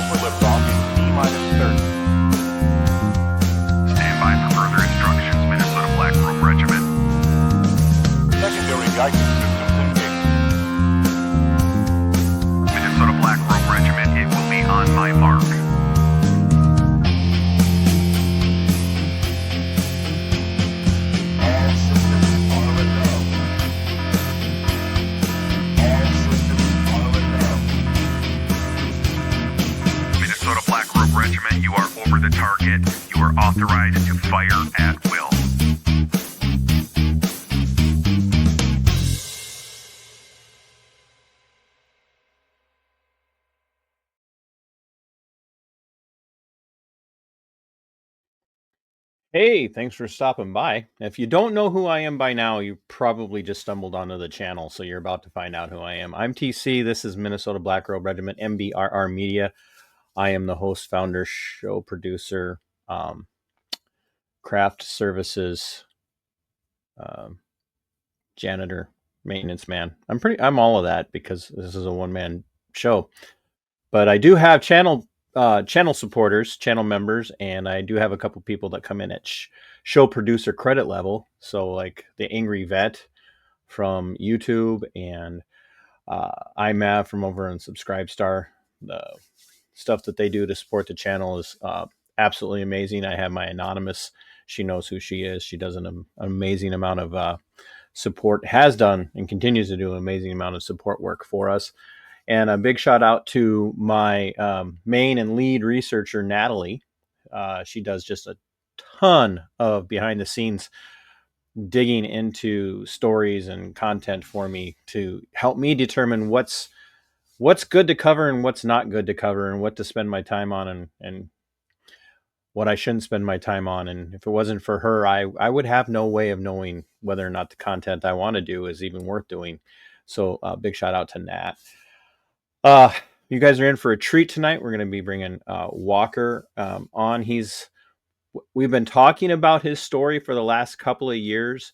for liftoff in T-minus 30. Stand by for further instructions, Minnesota Black Robe Regiment. Secondary guidance systems engaged. Minnesota Black Robe Regiment, it will be on my mark. All systems are a go. All systems are a go. Minnesota Black Robe Regiment, you are over the target. You are authorized to fire at will. Hey, thanks for stopping by. If you don't know who I am by now, you probably just stumbled onto the channel, so you're about to find out who I am. I'm TC. This is Minnesota Black Robe Regiment, MBRR Media. I am the host, founder, show producer, craft services, janitor, maintenance man. I'm all of that because this is a one-man show. But I do have channel supporters, channel members, and I do have a couple people that come in at show producer credit level. So like the Angry Vet from YouTube and IMAV from over on Subscribestar. The stuff that they do to support the channel is absolutely amazing. I have my anonymous. She knows who she is. She does an amazing amount of support, has done and continues to do an amazing amount of support work for us. And a big shout out to my main and lead researcher, Natalie. She does just a ton of behind the scenes digging into stories and content for me to help me determine what's good to cover and what's not good to cover and what to spend my time on and what I shouldn't spend my time on. And if it wasn't for her, I would have no way of knowing whether or not the content I want to do is even worth doing. So big shout out to Nat. You guys are in for a treat tonight. We're going to be bringing Walker on. We've been talking about his story for the last couple of years.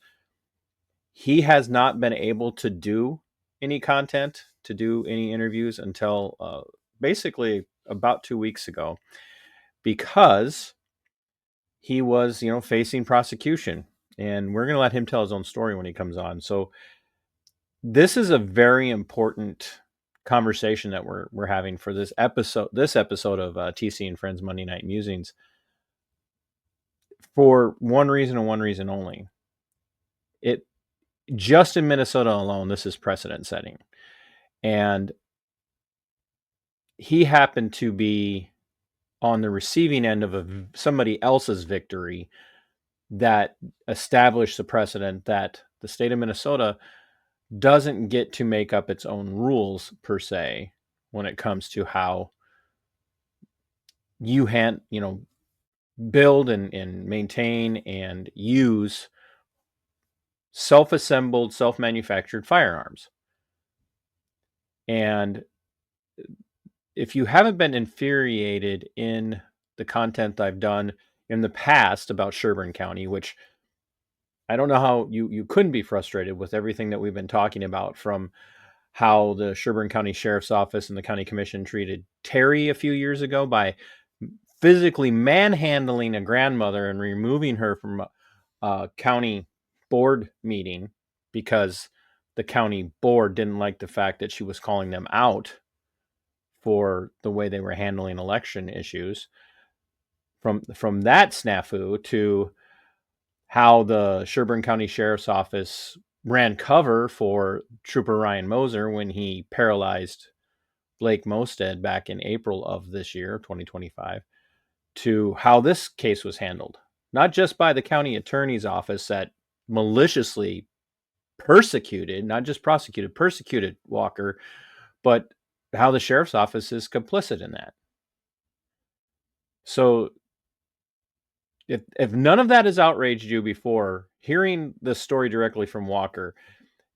He has not been able to do any content, to do any interviews until basically about 2 weeks ago, because he was, facing prosecution. And we're going to let him tell his own story when he comes on. So this is a very important conversation that we're having for this episode of TC and Friends Monday Night Musings, for one reason and one reason only. It just in Minnesota alone, this is precedent setting. And he happened to be on the receiving end of somebody else's victory that established the precedent that the state of Minnesota doesn't get to make up its own rules per se when it comes to how you build and maintain and use self-assembled, self-manufactured firearms. And if you haven't been infuriated in the content I've done in the past about Sherburne County, which I don't know how you couldn't be frustrated with everything that we've been talking about, from how the Sherburne County Sheriff's Office and the County Commission treated Terry a few years ago by physically manhandling a grandmother and removing her from a county board meeting because the county board didn't like the fact that she was calling them out for the way they were handling election issues. From that snafu to how the Sherburne County Sheriff's Office ran cover for Trooper Ryan Moser when he paralyzed Blake Mosted back in April of this year, 2025, to how this case was handled. Not just by the county attorney's office that maliciously persecuted, not just prosecuted, persecuted Walker, but how the sheriff's office is complicit in that. So if none of that has outraged you before, hearing the story directly from Walker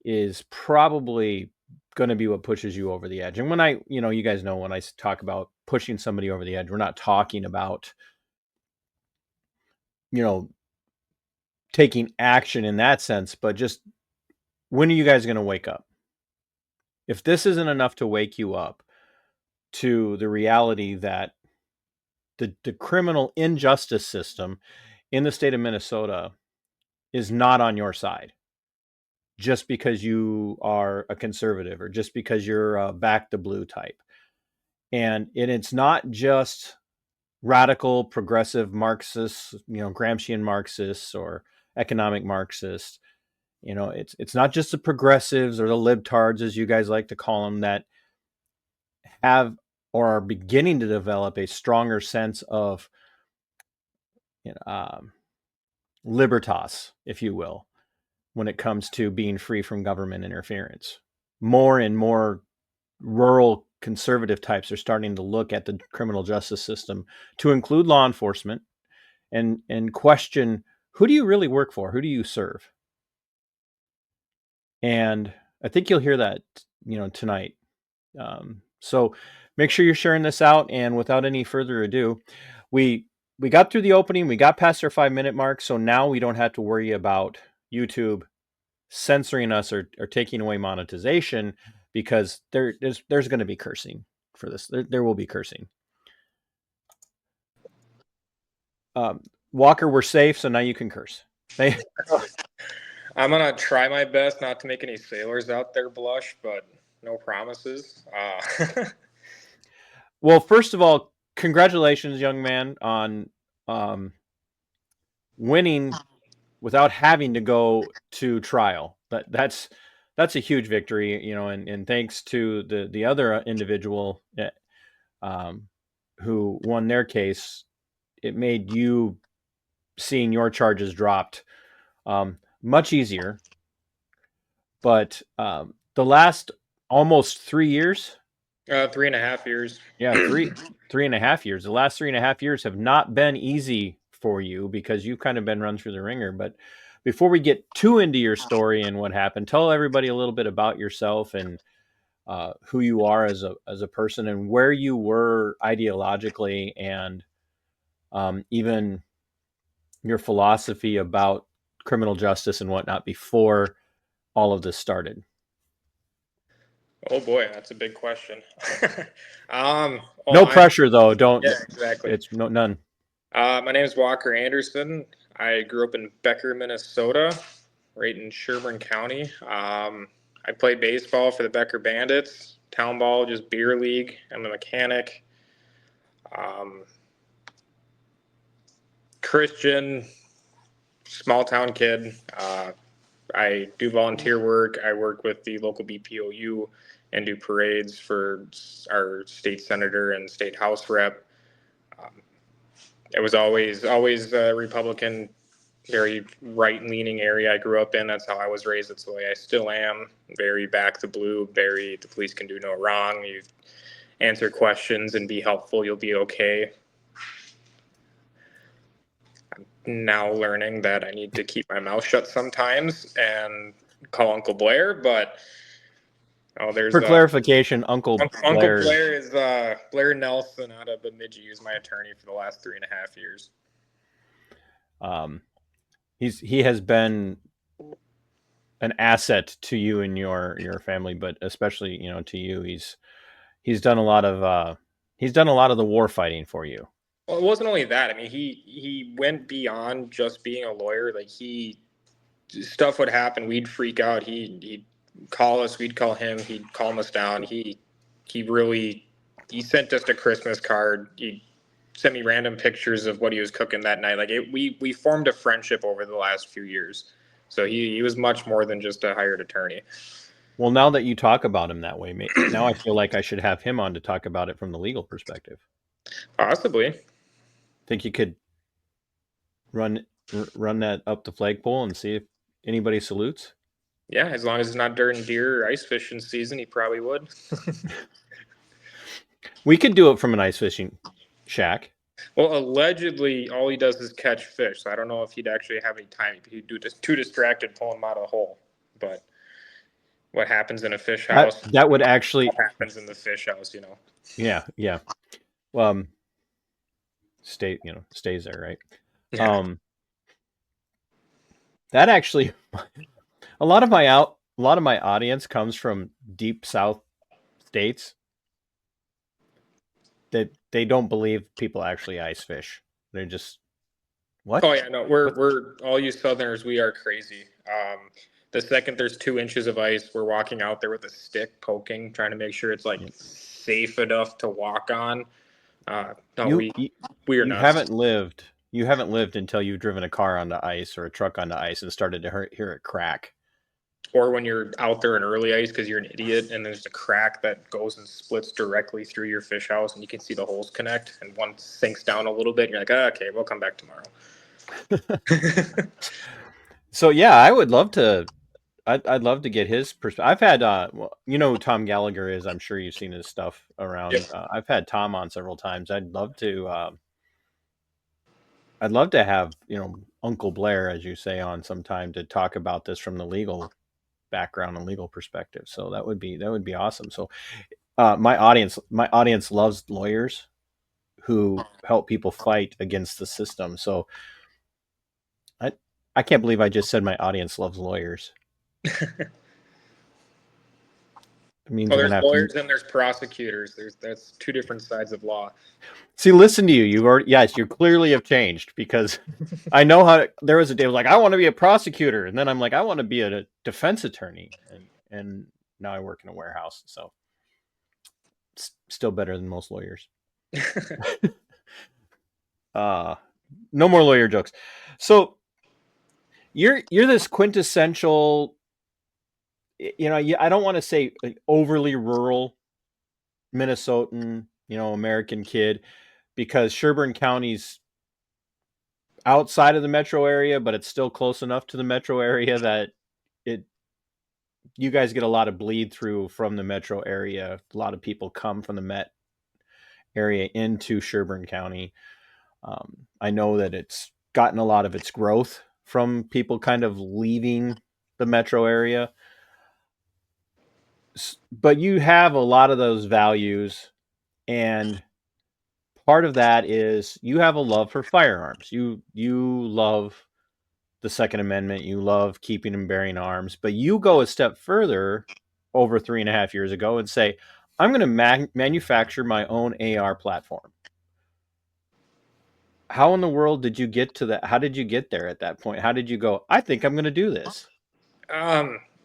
is probably going to be what pushes you over the edge. And when you guys know, when I talk about pushing somebody over the edge, we're not talking about, taking action in that sense, but just when are you guys going to wake up? If this isn't enough to wake you up, to the reality that the criminal injustice system in the state of Minnesota is not on your side just because you are a conservative or just because you're a back the blue type. And it's not just radical progressive Marxists, Gramscian Marxists or economic Marxists. It's not just the progressives or the libtards, as you guys like to call them, that have or are beginning to develop a stronger sense of libertas, if you will, when it comes to being free from government interference. More and more rural conservative types are starting to look at the criminal justice system to include law enforcement and question, who do you really work for? Who do you serve? And I think you'll hear that, tonight. So make sure you're sharing this out. And without any further ado, we got through the opening. We got past our 5-minute mark. So now we don't have to worry about YouTube censoring us or taking away monetization, because there's going to be cursing for this. There will be cursing. Walker, we're safe, so now you can curse. I'm gonna try my best not to make any sailors out there blush, but no promises. Well, first of all, congratulations, young man, on winning without having to go to trial. That's a huge victory, and thanks to the other individual who won their case, it made you seeing your charges dropped much easier. But the last almost 3 years, 3.5 years. yeah, 3.5 years. The last 3.5 years have not been easy for you because you've kind of been run through the ringer. But before we get too into your story and what happened, tell everybody a little bit about yourself and who you are as a person and where you were ideologically, and even your philosophy about criminal justice and whatnot before all of this started. Oh boy, that's a big question. No pressure though. Don't. Yeah, exactly. It's none. My name is Walker Anderson. I grew up in Becker, Minnesota, right in Sherburne County. I played baseball for the Becker Bandits, town ball, just beer league. I'm a mechanic. Christian, small town kid. I do volunteer work. I work with the local BPOU and do parades for our state senator and state house rep. It was always a Republican, very right-leaning area I grew up in. That's how I was raised. That's the way I still am. Very back the blue, very the police can do no wrong. You answer questions and be helpful, you'll be okay. I'm now learning that I need to keep my mouth shut sometimes and call Uncle Blair, but there's For clarification, Uncle Blair is Blair Nelson out of Bemidji. He was my attorney for the last 3.5 years. He has been an asset to you and your family, but especially to you. He's done a lot of the war fighting for you. Well, it wasn't only that. I mean, he went beyond just being a lawyer. Like stuff would happen, we'd freak out. He'd call us, we'd call him, he'd calm us down. He sent us a Christmas card. He sent me random pictures of what he was cooking that night. Like we formed a friendship over the last few years. So he was much more than just a hired attorney. Well, now that you talk about him that way, now I feel like I should have him on to talk about it from the legal perspective. Possibly. Think you could run that up the flagpole and see if anybody salutes? Yeah, as long as it's not during deer or ice fishing season, he probably would. We could do it from an ice fishing shack. Well, allegedly, all he does is catch fish. So I don't know if he'd actually have any time. He'd do just too distracted, pull him out of the hole. But what happens in a fish house? That would actually happens in the fish house, Yeah. Stays there, right? Yeah. That actually, a lot of my audience comes from deep South states. they don't believe people actually ice fish. They're just what? Oh yeah, no, we're all you Southerners. We are crazy. The second there's 2 inches of ice, we're walking out there with a stick poking, trying to make sure it's like Yep. safe enough to walk on. No, You, you we are you nuts. haven't lived. You haven't lived until you've driven a car onto ice or a truck onto ice and started to hear it crack. Or when you're out there in early ice because you're an idiot and there's a crack that goes and splits directly through your fish house and you can see the holes connect and one sinks down a little bit and you're like, okay, we'll come back tomorrow. So yeah, I would love to. I'd love to get his perspective. I've had, well, you know who Tom Gallagher is. I'm sure you've seen his stuff Yep. around. I've had Tom on several times. I'd love to. I'd love to have Uncle Blair, as you say, on sometime to talk about this from the legal background and legal perspective. So that would be awesome. So my audience loves lawyers who help people fight against the system. So I can't believe I just said my audience loves lawyers. It means Well, we're there's gonna have lawyers to and there's prosecutors. That's two different sides of law. see. Listen to you. You already yes. You clearly have changed because I know how. There was a day I was like, I want to be a prosecutor, and then I'm like, I want to be a defense attorney, and now I work in a warehouse. So still better than most lawyers. No more lawyer jokes. So you're this quintessential. I don't want to say like overly rural Minnesotan, American kid, because Sherburne County's outside of the metro area, but it's still close enough to the metro area that it you guys get a lot of bleed through from the metro area. A lot of people come from the Met area into Sherburne County. I know that it's gotten a lot of its growth from people kind of leaving the metro area, but you have a lot of those values, and part of that is you have a love for firearms. You love the Second Amendment. You love keeping and bearing arms, but you go a step further over 3.5 years ago and say, I'm going to manufacture my own AR platform. How in the world did you get to that? How did you get there at that point? How did you go, I think I'm going to do this?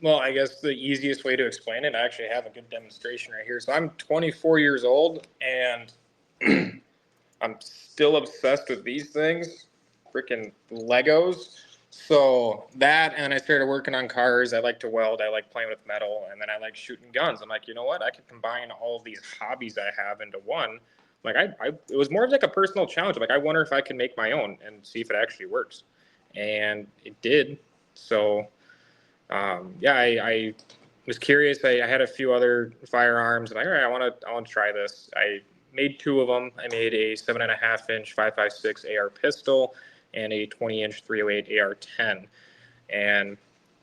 Well, I guess the easiest way to explain it, I actually have a good demonstration right here. So I'm 24 years old and I'm still obsessed with these things, freaking Legos. So that, and I started working on cars. I like to weld. I like playing with metal, and then I like shooting guns. I'm like, you know what? I could combine all of these hobbies I have into one. Like it was more of like a personal challenge. Like I wonder if I can make my own and see if it actually works, and it did. So, yeah, I was curious. I had a few other firearms, and all right, I want to try this. I made two of them. I made a 7.5-inch 5.56 AR pistol and a 20-inch 308 AR-10. And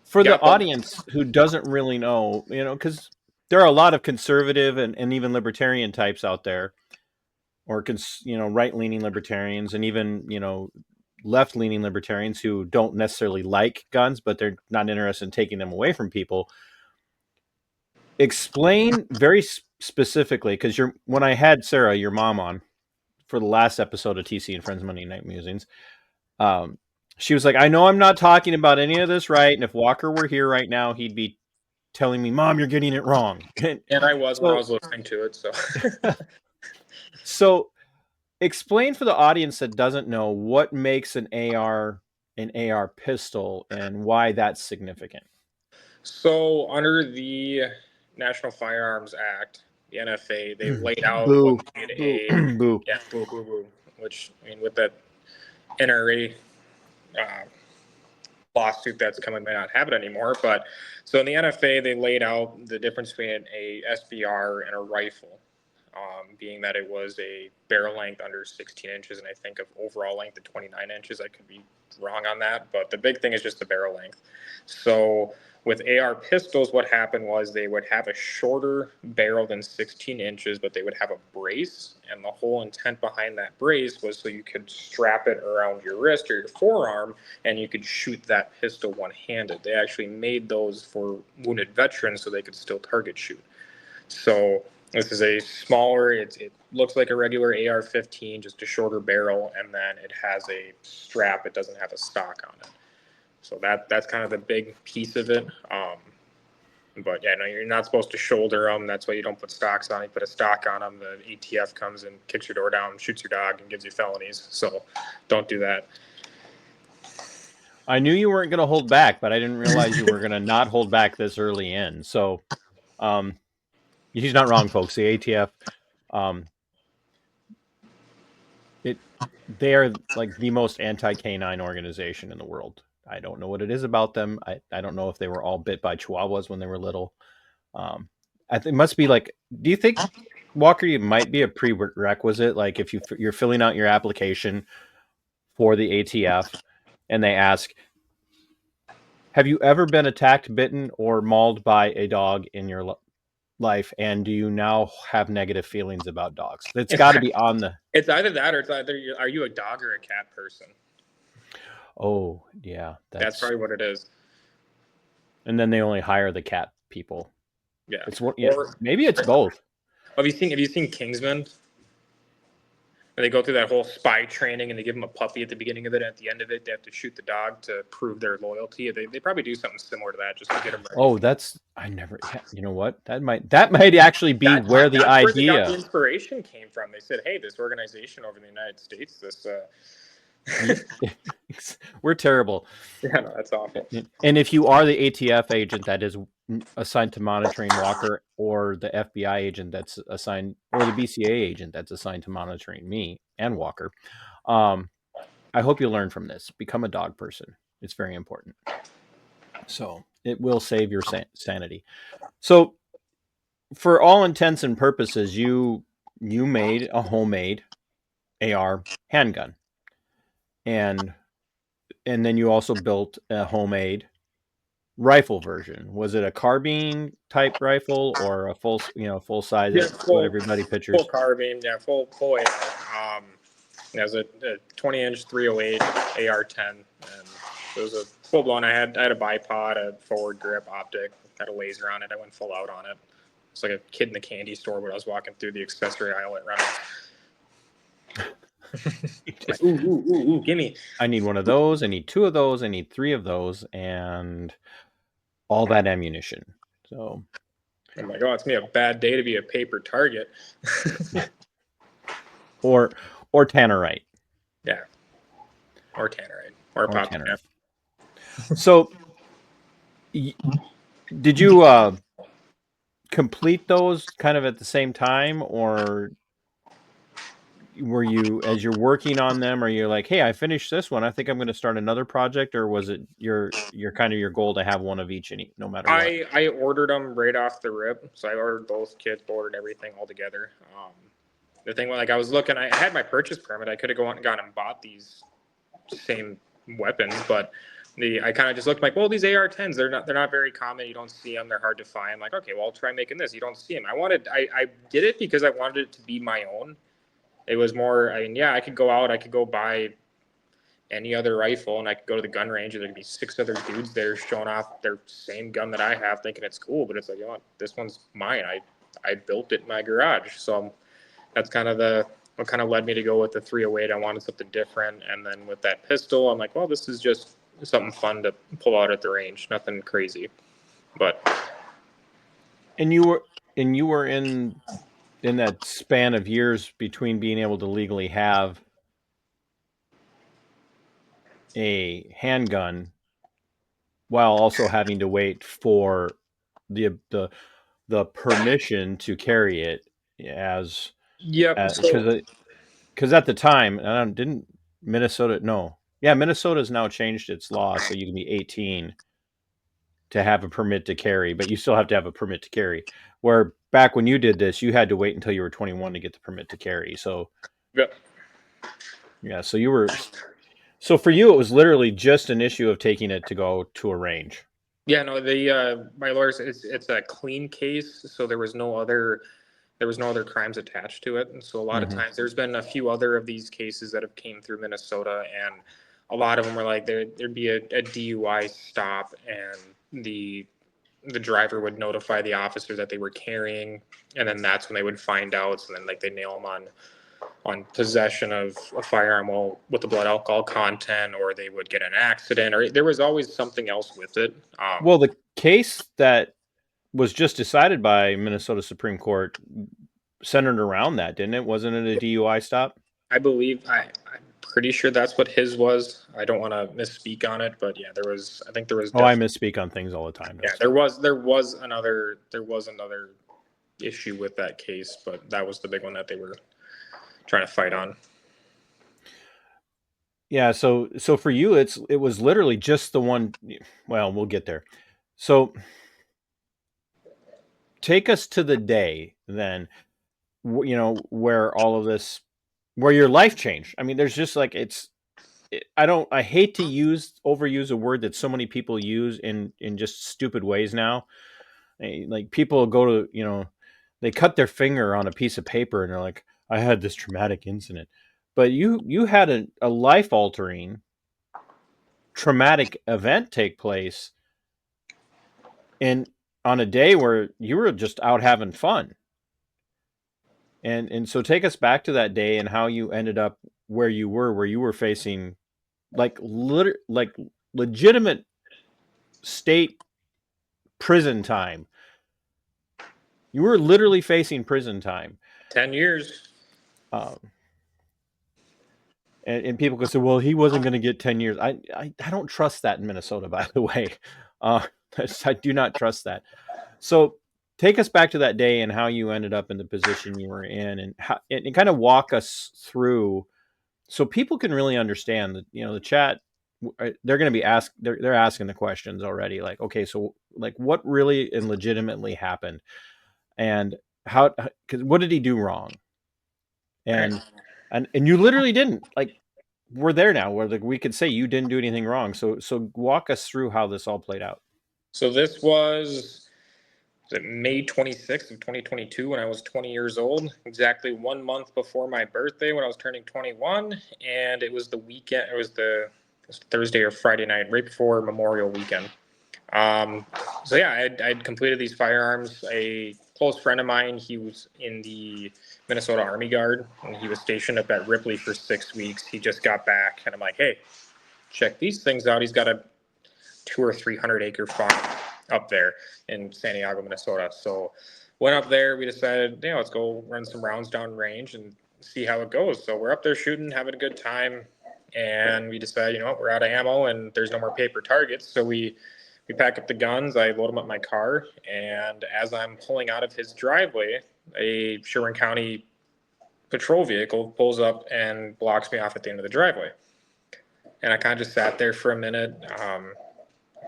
For the got them. audience who doesn't really know, because there are a lot of conservative and even libertarian types out there, or right-leaning libertarians, and even left-leaning libertarians who don't necessarily like guns, but they're not interested in taking them away from people. Explain very specifically, because when I had Sarah, your mom, on for the last episode of TC and Friends Monday Night Musings, she was like, I know I'm not talking about any of this right, and if Walker were here right now, he'd be telling me, Mom, you're getting it wrong. And I was when I was listening to it. So, so explain for the audience that doesn't know what makes an AR pistol and why that's significant. so under the National Firearms Act, the NFA, they laid out Boo. what made Boo. yeah, boo, boo, boo. Which, I mean, with that NRA lawsuit that's coming, may not have it anymore. But so in the NFA, they laid out the difference between a SBR and a rifle, being that it was a barrel length under 16 inches, and I think of overall length of 29 inches. I could be wrong on that, but the big thing is just the barrel length. So with AR pistols, what happened was they would have a shorter barrel than 16 inches, but they would have a brace. And the whole intent behind that brace was so you could strap it around your wrist or your forearm and you could shoot that pistol one-handed. They actually made those for wounded veterans so they could still target shoot. So This is a smaller, it looks like a regular AR-15, just a shorter barrel, and then it has a strap. It doesn't have a stock on it. So that's kind of the big piece of it. But yeah, no, you're not supposed to shoulder them. That's why you don't put stocks on. You put a stock on them, the ATF comes and kicks your door down, shoots your dog, and gives you felonies. So don't do that. I knew you weren't going to hold back, but I didn't realize you were going to not hold back this early in. So, he's not wrong, folks. The ATF, they are like the most anti-canine organization in the world. I don't know what it is about them. I don't know if they were all bit by chihuahuas when they were little. I think it must be like, do you think, Walker, you might be a prerequisite? Like if you're filling out your application for the ATF and they ask, have you ever been attacked, bitten, or mauled by a dog in your life? And do you now have negative feelings about dogs? It's got to be on the... It's either that or it's either are you a dog or a cat person? Oh, yeah. That's probably what it is. And then they only hire the cat people. Yeah. It's what, yeah, maybe it's both. Have you seen Kingsman? And they go through that whole spy training and they give them a puppy at the beginning of it. And at the end of it, they have to shoot the dog to prove their loyalty. They probably do something similar to that just to get them ready. Oh, you know what? That might actually be where the idea. Where they got the inspiration came from. They said, hey, this organization over in the United States, we're terrible. Yeah, no, that's awful. And if you are the ATF agent that is assigned to monitoring Walker, or the FBI agent that's assigned, or the BCA agent that's assigned to monitoring me and Walker, I hope you learn from this. Become a dog person. It's very important. So it will save your sanity. So for all intents and purposes, you made a homemade AR handgun. And then you also built a homemade rifle version. Was it a carbine type rifle or a full size? Yeah, what everybody pictures. Full carbine, yeah, full AR. It was a 20-inch 308 AR-10, and it was a full blown. I had a bipod, a forward grip optic, had a laser on it. I went full out on it. It's like a kid in the candy store when I was walking through the accessory aisle at Reynolds. Like, ooh, gimme. I need one of those. I need two of those. I need three of those, and all that ammunition. So I'm like, oh, it's me a bad day to be a paper target. or tannerite. Yeah. Or tannerite. Or pop tannerite. So did you complete those kind of at the same time, or were you, as you're working on them, are you like, hey, I finished this one, I think I'm going to start another project? Or was it your kind of your goal to have one of each no matter what? I ordered them right off the rip. So I ordered both kits, ordered everything all together. The thing, like, I was looking, I had my purchase permit. I could have gone and bought these same weapons, but I kind of just looked like, well, these AR-10s, they're not very common. You don't see them. They're hard to find. I'm like, okay, well, I'll try making this. You don't see them. I did it because I wanted it to be my own. It was more, I mean, yeah, I could go out, I could go buy any other rifle, and I could go to the gun range, and there could be 6 other dudes there showing off their same gun that I have, thinking it's cool. But it's like, you know what, this one's mine. I built it in my garage. So that's kind of what kind of led me to go with the 308. I wanted something different. And then with that pistol, I'm like, well, this is just something fun to pull out at the range. Nothing crazy. But. And you were in that span of years between being able to legally have a handgun while also having to wait for the permission to carry it, as because at the time, didn't Minnesota, Minnesota's now changed its law, so you can be 18 to have a permit to carry, but you still have to have a permit to carry. Where back when you did this, you had to wait until you were 21 to get the permit to carry. So, yeah. So for you, it was literally just an issue of taking it to go to a range. Yeah, no, my lawyers, it's a clean case, so there was no other crimes attached to it. And so a lot of times there's been a few other of these cases that have came through Minnesota, and a lot of them were like there'd be a DUI stop, and the the driver would notify the officer that they were carrying, and then that's when they would find out. So then like they nail them on possession of a firearm with the blood alcohol content, or they would get an accident, or there was always something else with it. Well, the case that was just decided by Minnesota Supreme Court centered around that, didn't it? Wasn't it a DUI stop? I believe I'm pretty sure that's what his was. I don't want to misspeak on it, but yeah, I think there was. Oh, I misspeak on things all the time. Yeah, there was another issue with that case, but that was the big one that they were trying to fight on. Yeah, so for you, it was literally just the one. Well, we'll get there. So take us to the day then, where all of this, where your life changed. I mean, there's just like I hate to overuse a word that so many people use in just stupid ways now. Like people go to, they cut their finger on a piece of paper and they're like, I had this traumatic incident. But you had a life altering traumatic event take place on a day where you were just out having fun. And so take us back to that day and how you ended up where you were facing like legitimate state prison time. You were literally facing prison time. 10 years. And people could say, well, he wasn't going to get 10 years. I don't trust that in Minnesota, by the way. I do not trust that. So take us back to that day and how you ended up in the position you were in, and kind of walk us through so people can really understand that, the chat, they're going to be they're asking the questions already. Like, okay, so like what really and legitimately happened, and because what did he do wrong? And you literally didn't. Like, we're there now where we could say you didn't do anything wrong. So walk us through how this all played out. So this was May 26th of 2022 when I was 20 years old, exactly 1 month before my birthday when I was turning 21. And it was the weekend. It was Thursday or Friday night, right before Memorial Weekend. So yeah, I'd completed these firearms. A close friend of mine, he was in the Minnesota Army Guard, and he was stationed up at Ripley for 6 weeks. He just got back, and I'm like, hey, check these things out. He's got a 200 or 300 acre farm up there in San Diego, Minnesota. So went up there. We decided, let's go run some rounds down range and see how it goes. So we're up there shooting, having a good time, and we decided, we're out of ammo and there's no more paper targets. So we pack up the guns, I load them up in my car, and as I'm pulling out of his driveway, a Sherburne County patrol vehicle pulls up and blocks me off at the end of the driveway. And I kind of just sat there for a minute.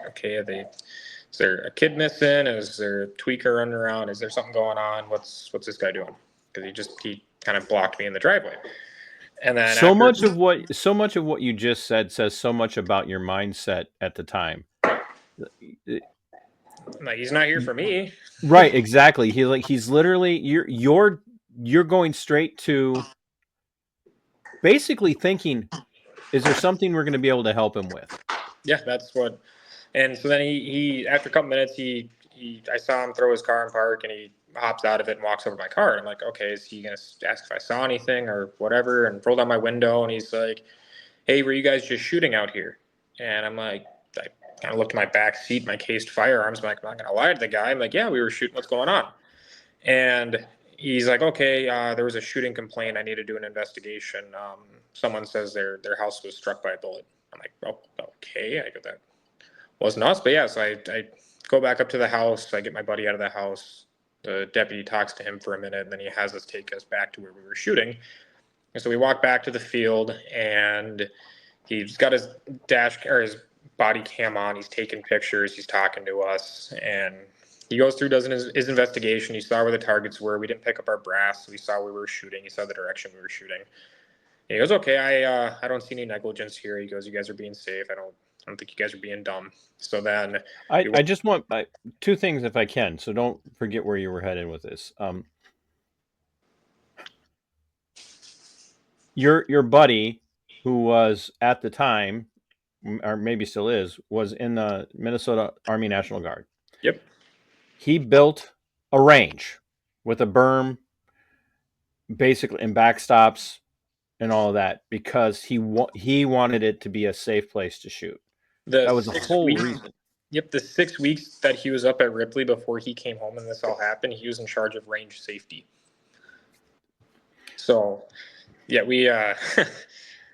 Okay, is there a kid missing? Is there a tweaker running around? Is there something going on? What's this guy doing? Because he kind of blocked me in the driveway. And then so much of what you just said says so much about your mindset at the time. Like, he's not here for me. Right, exactly. He's literally you're going straight to basically thinking, is there something we're going to be able to help him with? Yeah, that's what. And so then he after a couple minutes, I saw him throw his car in park, and he hops out of it and walks over to my car. And I'm like, okay, is he gonna ask if I saw anything or whatever? And rolled down my window, and he's like, hey, were you guys just shooting out here? And I'm like, I kind of looked at my back seat, my cased firearms. I'm like, I'm not gonna lie to the guy. I'm like, yeah, we were shooting. What's going on? And he's like, okay, there was a shooting complaint. I need to do an investigation. Someone says their house was struck by a bullet. I'm like, oh, okay. I go, that wasn't us. But yeah, so I go back up to the house. I get my buddy out of the house. The deputy talks to him for a minute, and then he has us take us back to where we were shooting. And so we walk back to the field, and he's got his his body cam on. He's taking pictures. He's talking to us, and he goes through, does his investigation. He saw where the targets were. We didn't pick up our brass, so he saw where we were shooting. He saw the direction we were shooting. And he goes, okay, I don't see any negligence here. He goes, you guys are being safe. I don't think you guys are being dumb. So then I just want two things if I can. So don't forget where you were headed with this. Your buddy, who was at the time, or maybe still is, was in the Minnesota Army National Guard. Yep. He built a range with a berm, basically, and backstops and all of that because he wanted it to be a safe place to shoot. The That was the 6 whole weeks. reason. Yep, the 6 weeks that he was up at Ripley before he came home and this all happened, he was in charge of range safety. So, yeah, we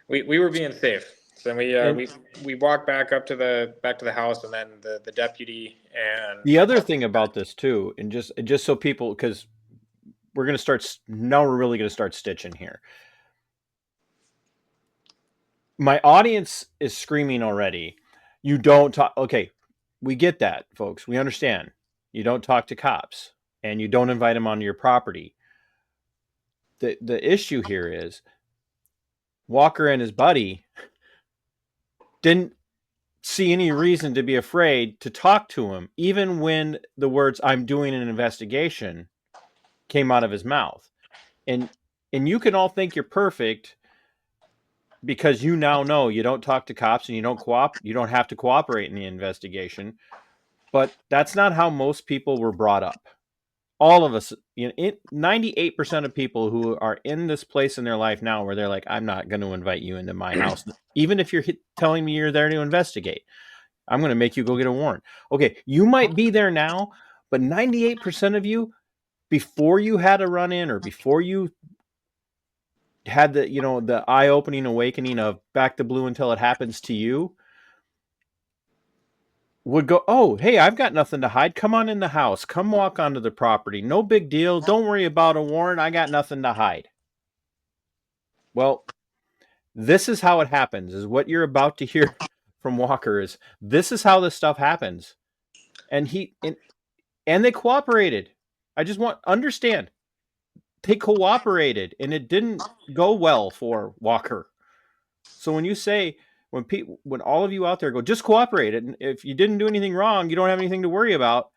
we were being safe. So then we walked back up to the house, and then the deputy and The other thing about this too, and just so people, because we're really going to start stitching here. My audience is screaming already. You don't talk. Okay, we get that, folks. We understand. You don't talk to cops, and you don't invite them onto your property. The issue here is Walker and his buddy didn't see any reason to be afraid to talk to him, even when the words "I'm doing an investigation" came out of his mouth. And you can all think you're perfect because you now know you don't talk to cops and you don't have to cooperate in the investigation. But that's not how most people were brought up. All of us, 98% of people who are in this place in their life now where they're like, I'm not going to invite you into my house, even if you're telling me you're there to investigate. I'm going to make you go get a warrant. Okay, you might be there now, but 98% of you, before you had a run in or before you had the eye-opening awakening of back to blue until it happens to you, would go, oh, hey, I've got nothing to hide. Come on in the house. Come walk onto the property. No big deal. Don't worry about a warrant. I got nothing to hide. Well, this is how it happens, is what you're about to hear from Walker is this is how this stuff happens. And they cooperated. I just understand. They cooperated and it didn't go well for Walker. So when you say, when all of you out there go, just cooperate, and if you didn't do anything wrong, you don't have anything to worry about.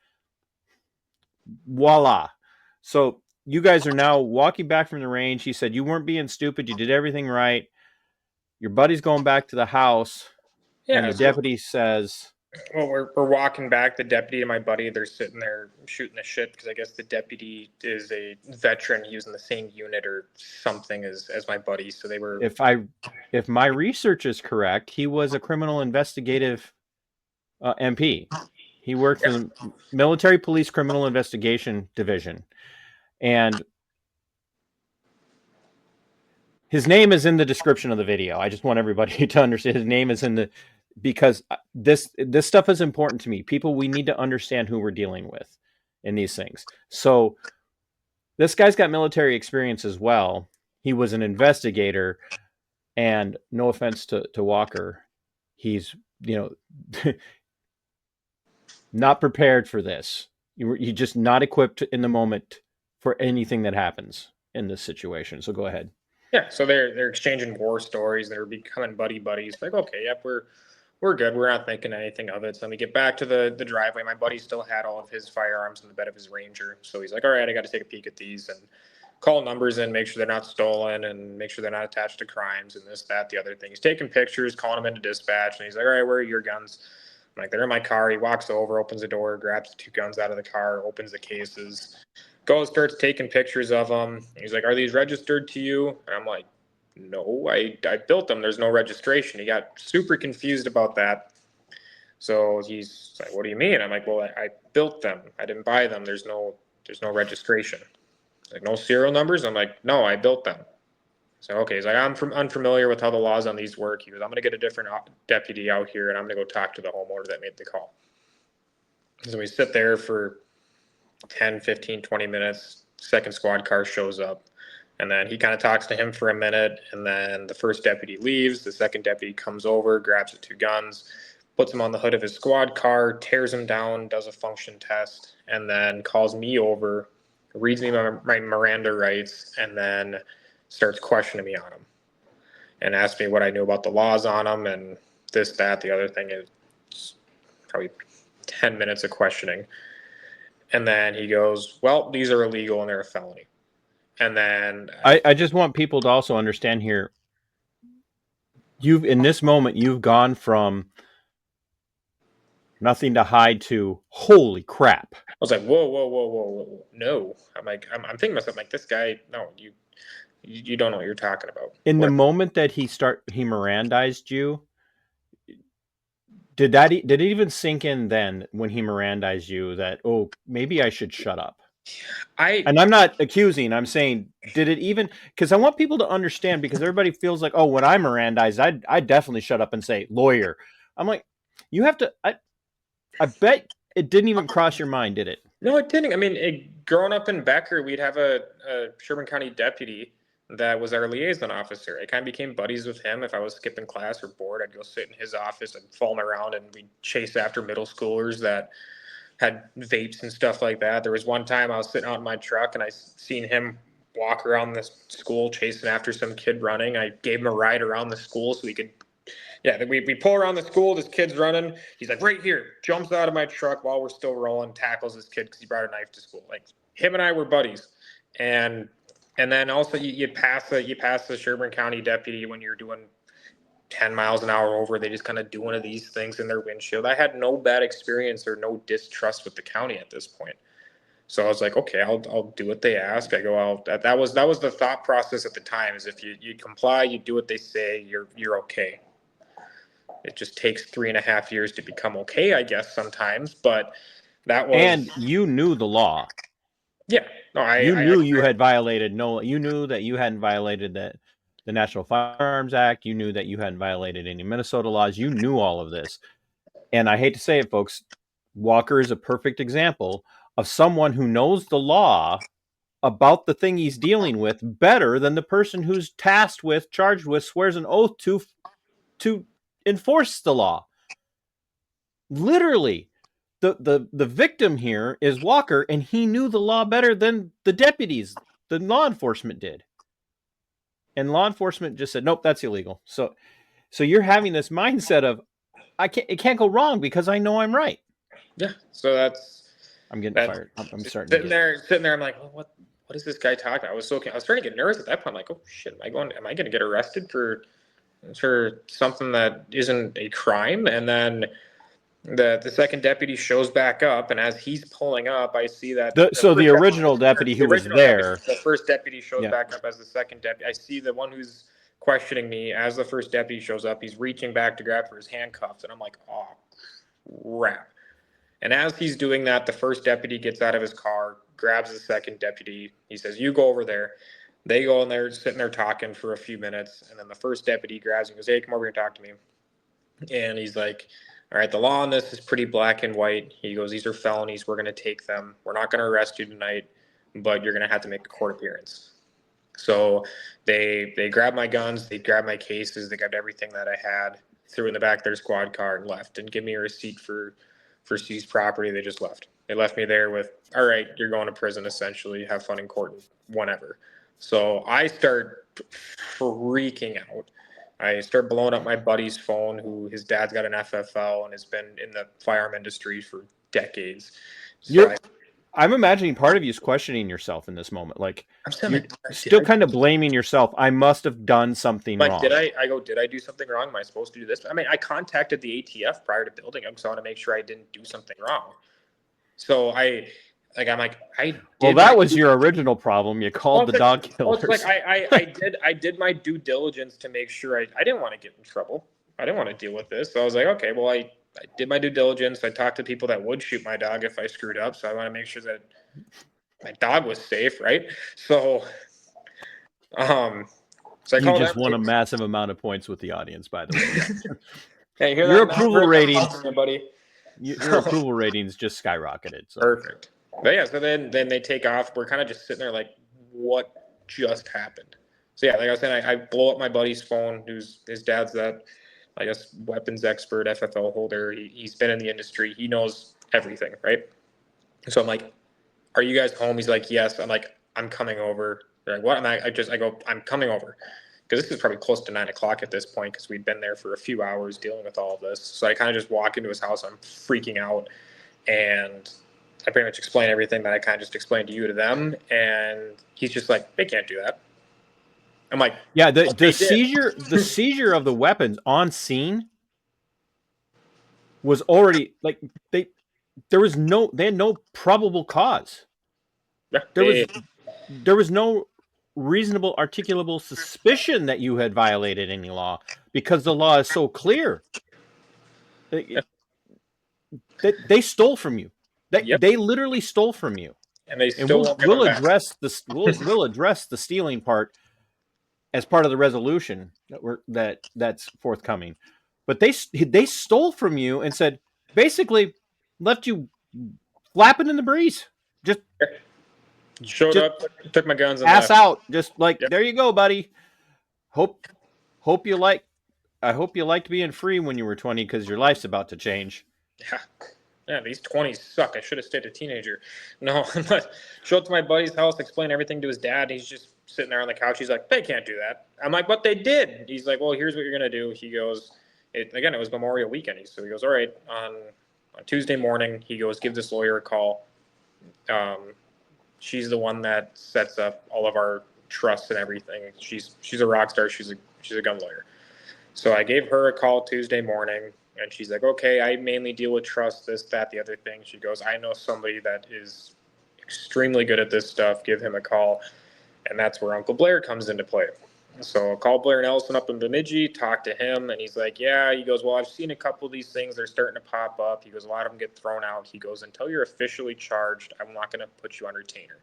Voila. So you guys are now walking back from the range. He said you weren't being stupid. You did everything right. Your buddy's going back to the house, and the deputy says, well, we're walking back. The deputy and my buddy, they're sitting there shooting the shit because I guess the deputy is a veteran. He was in the same unit or something as my buddy. So they were. If my research is correct, he was a criminal investigative MP. He worked for the Military Police Criminal Investigation Division, and his name is in the description of the video. I just want everybody to understand his name is in the, because this stuff is important to me. People, we need to understand who we're dealing with in these things. So this guy's got military experience as well. He was an investigator, and no offense to Walker, he's not prepared for this. You're just not equipped in the moment for anything that happens in this situation. So go ahead. Yeah, so they're exchanging war stories. They're becoming buddies. Like, okay, yep, we're good. We're not thinking anything of it. So then we get back to the driveway. My buddy still had all of his firearms in the bed of his Ranger. So he's like, all right, I got to take a peek at these and call numbers and make sure they're not stolen and make sure they're not attached to crimes and this, that, the other thing. He's taking pictures, calling them into dispatch, and he's like, all right, where are your guns? I'm like, they're in my car. He walks over, opens the door, grabs the two guns out of the car, opens the cases, goes, starts taking pictures of them. He's like, are these registered to you? And I'm like, no, I built them. There's no registration. He got super confused about that. So he's like, what do you mean? I'm like, well, I built them. I didn't buy them. There's no registration. He's like, no serial numbers? I'm like, no, I built them. So, okay. He's like, I'm unfamiliar with how the laws on these work. He goes, I'm going to get a different deputy out here and I'm going to go talk to the homeowner that made the call. So we sit there for 10, 15, 20 minutes. Second squad car shows up. And then he kind of talks to him for a minute. And then the first deputy leaves. The second deputy comes over, grabs the two guns, puts them on the hood of his squad car, tears them down, does a function test, and then calls me over, reads me my Miranda rights, and then starts questioning me on them. And asks me what I knew about the laws on them and this, that, the other thing. Is probably 10 minutes of questioning. And then he goes, well, these are illegal and they're a felony. And then I just want people to also understand here, in this moment, you've gone from Nothing to hide to holy crap. I was like, whoa, whoa, whoa, whoa, whoa. No. I'm like, I'm thinking to myself, like, this guy, no, you don't know what you're talking about. In the What? moment that he Mirandized you, did it even sink in then when he Mirandized you that, oh, maybe I should shut up? And I'm not accusing, I'm saying, did it even, because I want people to understand, because everybody feels like, oh, when I'm Mirandized, I'd definitely shut up and say lawyer. I'm like, you have to, I bet it didn't even cross your mind, did it? No, it didn't. I mean, growing up in Becker, we'd have a Sherburne County deputy that was our liaison officer. I kind of became buddies with him. If I was skipping class or bored, I'd go sit in his office and follow him around, and we'd chase after middle schoolers that had vapes and stuff like that. There was one time I was sitting out in my truck and I seen him walk around the school chasing after some kid running. I gave him a ride around the school so he could. Yeah, we pull around the school. This kid's running. He's like, right here. Jumps out of my truck while we're still rolling. Tackles this kid because he brought a knife to school. Like him and I were buddies. And then also you pass the Sherburne County deputy when you're doing 10 miles an hour over. They just kind of do one of these things in their windshield. I had no bad experience or no distrust with the county at this point. So I was like, okay, I'll do what they ask. I go, that was the thought process at the time, is if you comply, you do what they say, you're okay. It just takes 3.5 years to become okay, I guess, sometimes. But that was. And you knew the law. Yeah. No, you knew you had violated you knew that you hadn't violated the National Firearms Act. You knew that you hadn't violated any Minnesota laws. You knew all of this. And I hate to say it, folks, Walker is a perfect example of someone who knows the law about the thing he's dealing with better than the person who's tasked with, charged with, swears an oath to enforce the law. Literally, the victim here is Walker, and he knew the law better than the deputies, the law enforcement did. And law enforcement just said, nope, that's illegal. So you're having this mindset of, it can't go wrong because I know I'm right. Yeah. So I'm getting fired. I'm starting sitting there. I'm like, oh, what is this guy talking about? I was starting to get nervous at that point. I'm like, oh shit, am I going to get arrested for something that isn't a crime? And then the second deputy shows back up, and as he's pulling up, I see that the original deputy who was there, the first deputy shows back up as the second deputy. I see the one who's questioning me as the first deputy shows up. He's reaching back to grab for his handcuffs, and I'm like, oh crap. And as he's doing that, the first deputy gets out of his car, grabs the second deputy. He says, you go over there. They go in there, sitting there talking for a few minutes. And then the first deputy grabs him and goes, hey, come over here and talk to me. And he's like, all right, the law on this is pretty black and white. He goes, these are felonies. We're going to take them. We're not going to arrest you tonight, but you're going to have to make a court appearance. So they grabbed my guns. They grabbed my cases. They grabbed everything that I had, threw it in the back of their squad car, and left. Didn't give me a receipt for seized property. They just left. They left me there with, all right, you're going to prison, essentially. Have fun in court and whatever. So I start freaking out. I start blowing up my buddy's phone, who his dad's got an FFL and has been in the firearm industry for decades. So I'm imagining part of you is questioning yourself in this moment. Like, you're still kind of blaming yourself. I must have done something wrong. Did I do something wrong? Am I supposed to do this? I mean, I contacted the ATF prior to building them, so I want to make sure I didn't do something wrong. So I'm like, well, that was your original problem. You called the dog killers. It's like I did my due diligence to make sure I didn't want to get in trouble. I didn't want to deal with this. So I was like, okay, well, I did my due diligence. I talked to people that would shoot my dog if I screwed up. So I want to make sure that my dog was safe, right? So, so I you just won a massive amount of points with the audience, by the way. Hey, your approval ratings, buddy. Your approval ratings just skyrocketed. So. Perfect. But yeah, so then they take off. We're kind of just sitting there like, what just happened? So yeah, like I was saying, I blow up my buddy's phone, his dad's that, I guess, weapons expert, FFL holder. He's been in the industry. He knows everything, right? So I'm like, are you guys home? He's like, yes. I'm like, I'm coming over. They're like, what? And I go, I'm coming over. Because this is probably close to 9 o'clock at this point, because we'd been there for a few hours dealing with all of this. So I kind of just walk into his house. I'm freaking out. And I pretty much explain everything that I kind of just explained to you to them. And he's just like, they can't do that. I'm like, yeah, the seizure of the weapons on scene. was already like they had no probable cause. Yeah, There was no reasonable articulable suspicion that you had violated any law because the law is so clear. They stole from you. yep, They literally stole from you. and they And still won't give we'll them back. address this. We'll address the stealing part as part of the resolution that's forthcoming. But they stole from you and said basically left you flapping in the breeze. Just Showed just up, took my guns, and ass left. out. Just like Yep. there you go, buddy. Hope you like. I hope you liked being free when you were 20 because your life's about to change. Yeah. Yeah, these 20s suck. I should have stayed a teenager. No, but show up to my buddy's house, explain everything to his dad. He's just sitting there on the couch. He's like, they can't do that. I'm like, but they did. He's like, well, here's what you're going to do. He goes, it was Memorial weekend. So he goes, all right, on Tuesday morning, he goes, give this lawyer a call. She's the one that sets up all of our trusts and everything. She's a rock star. She's a gun lawyer. So I gave her a call Tuesday morning. And she's like, okay, I mainly deal with trust, this, that, the other thing. She goes, I know somebody that is extremely good at this stuff. Give him a call. And that's where Uncle Blair comes into play. So I called Blair Nelson up in Bemidji, talked to him, and he's like, yeah. He goes, well, I've seen a couple of these things. They're starting to pop up. He goes, a lot of them get thrown out. He goes, until you're officially charged, I'm not going to put you on retainer.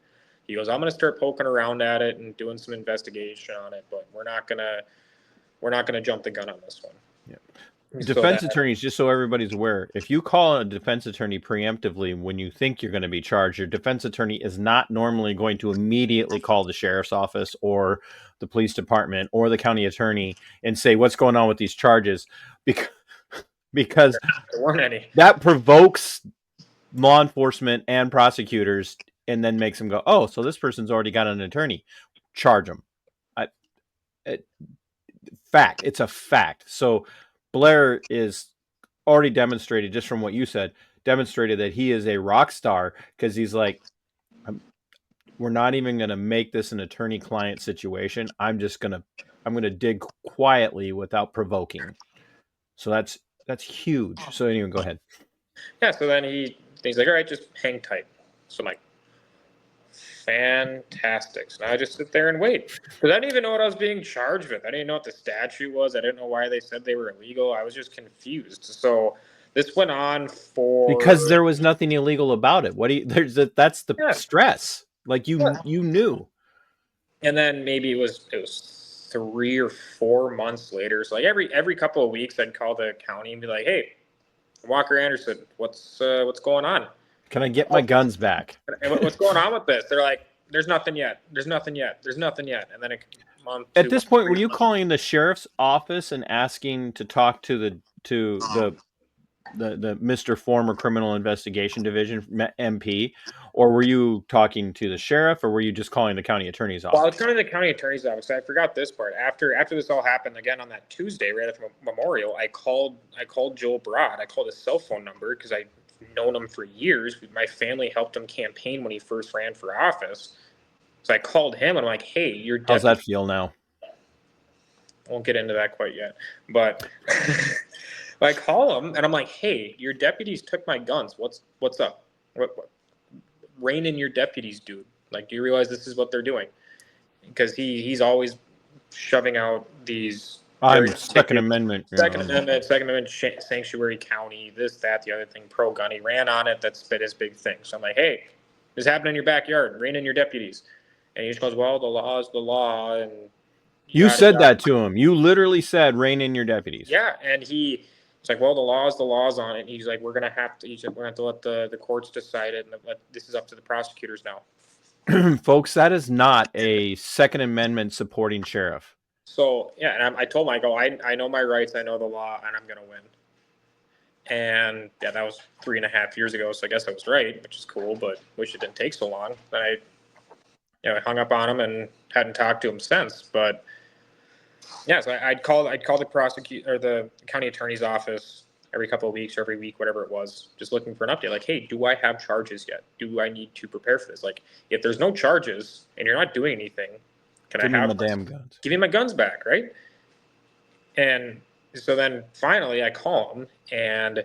He goes, I'm going to start poking around at it and doing some investigation on it, but we're not going to jump the gun on this one. Yeah. Defense attorneys, just so everybody's aware, if you call a defense attorney preemptively when you think you're going to be charged, your defense attorney is not normally going to immediately call the sheriff's office or the police department or the county attorney and say, what's going on with these charges? Because there weren't any. That provokes law enforcement and prosecutors and then makes them go, oh, so this person's already got an attorney. Charge them. Fact. It's a fact. So Blair is already demonstrated, just from what you said, demonstrated that he is a rock star because he's like, we're not even going to make this an attorney-client situation. I'm going to dig quietly without provoking. So that's huge. So anyway, go ahead. Yeah. So then he's like, all right, just hang tight. So I'm like, fantastic. So now I just sit there and wait because I didn't even know what I was being charged with. I didn't know what the statute was. I didn't know why they said they were illegal. I was just confused. So this went on because there was nothing illegal about it. That's the stress. Like you knew. And then maybe it was 3 or 4 months later. So like every couple of weeks, I'd call the county and be like, hey, Walker Anderson, what's going on? Can I get my guns back? What's going on with this? They're like, there's nothing yet. There's nothing yet. There's nothing yet. And then at this point, were you calling the sheriff's office and asking to talk to the Mr. Former Criminal Investigation Division MP, or were you talking to the sheriff, or were you just calling the county attorney's office? Well, I was calling the county attorney's office. I forgot this part. After this all happened, again on that Tuesday, right after Memorial, I called Joel Brott. I called his cell phone number because I'd known him for years. My family helped him campaign when he first ran for office. So I called him and I'm like, hey, your deputy. How's that feel now? I won't get into that quite yet. But I call him and I'm like, hey, your deputies took my guns. What's up? What? Rein in your deputies, dude. Like, do you realize this is what they're doing? Because he's always shoving out these Second Amendment, sanctuary county, this, that, the other thing, pro-gun. He ran on it. That's been his big thing. So I'm like, hey, this happened in your backyard. Rein in your deputies. And he just goes, well, the law is the law. And you said that to him. You literally said, rein in your deputies. Yeah, and it's like, well, the law's on it. And he's like, we're gonna have to let the courts decide it, and this is up to the prosecutors now. Folks, that is not a Second Amendment supporting sheriff. So yeah, and I told him, I go, I know my rights, I know the law, and I'm gonna win. And yeah, that was 3.5 years ago, so I guess I was right, which is cool, but wish it didn't take so long. Then I hung up on him and hadn't talked to him since. But yeah, so I'd call the prosecutor or the county attorney's office every couple of weeks or every week, whatever it was, just looking for an update. Like, hey, do I have charges yet? Do I need to prepare for this? Like, if there's no charges and you're not doing anything, give me my damn guns. Give me my guns back, right? And so then finally I call him and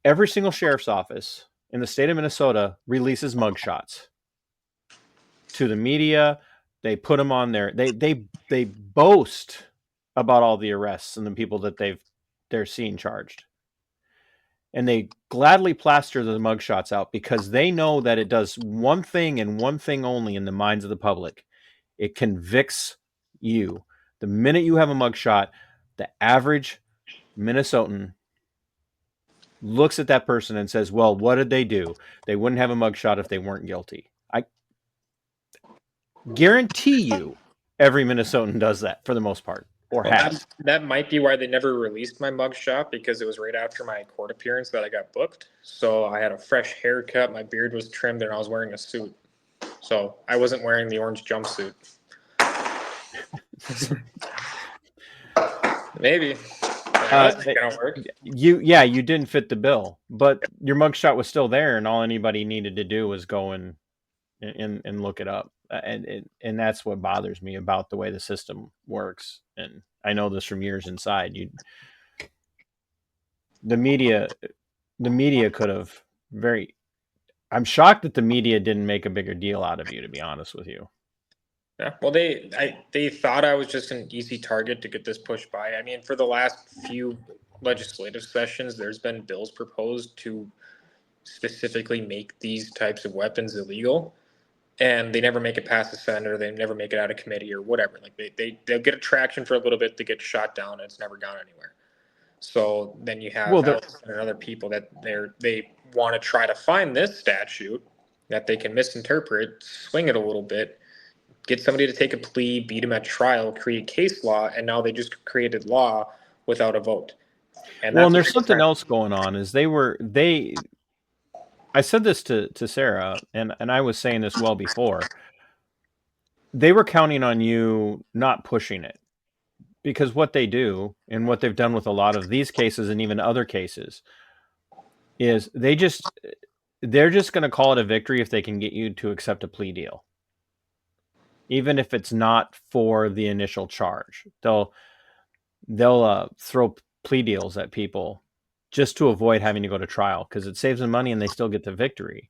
every single sheriff's office in the state of Minnesota releases mugshots to the media. They put them on there. They boast about all the arrests and the people that they're seeing charged. And they gladly plaster the mugshots out because they know that it does one thing and one thing only in the minds of the public. It convicts you. The minute you have a mugshot, the average Minnesotan looks at that person and says, well, what did they do? They wouldn't have a mugshot if they weren't guilty. I guarantee you every Minnesotan does that for the most part, or Well, has. that might be why they never released my mugshot, because it was right after my court appearance that I got booked. So I had a fresh haircut, my beard was trimmed, and I was wearing a suit. So I wasn't wearing the orange jumpsuit. Maybe. That's gonna work. You didn't fit the bill, but your mugshot was still there, and all anybody needed to do was go and look it up. And that's what bothers me about the way the system works. And I know this from years inside. The media could have I'm shocked that the media didn't make a bigger deal out of you, to be honest with you. Yeah. Well, they thought I was just an easy target to get this pushed by. I mean, for the last few legislative sessions, there's been bills proposed to specifically make these types of weapons illegal, and they never make it past the Senate, or they never make it out of committee or whatever. Like they'll get a traction for a little bit, they get shot down, and it's never gone anywhere. So then you have and other people that they want to try to find this statute that they can misinterpret, swing it a little bit, get somebody to take a plea, beat them at trial, create case law, and now they just created law without a vote. And there's something else going on. Is I said this to Sarah, and I was saying this well before. They were counting on you not pushing it, because what they do, and what they've done with a lot of these cases and even other cases, is they're just going to call it a victory if they can get you to accept a plea deal. Even if it's not for the initial charge, they'll throw plea deals at people just to avoid having to go to trial, because it saves them money and they still get the victory.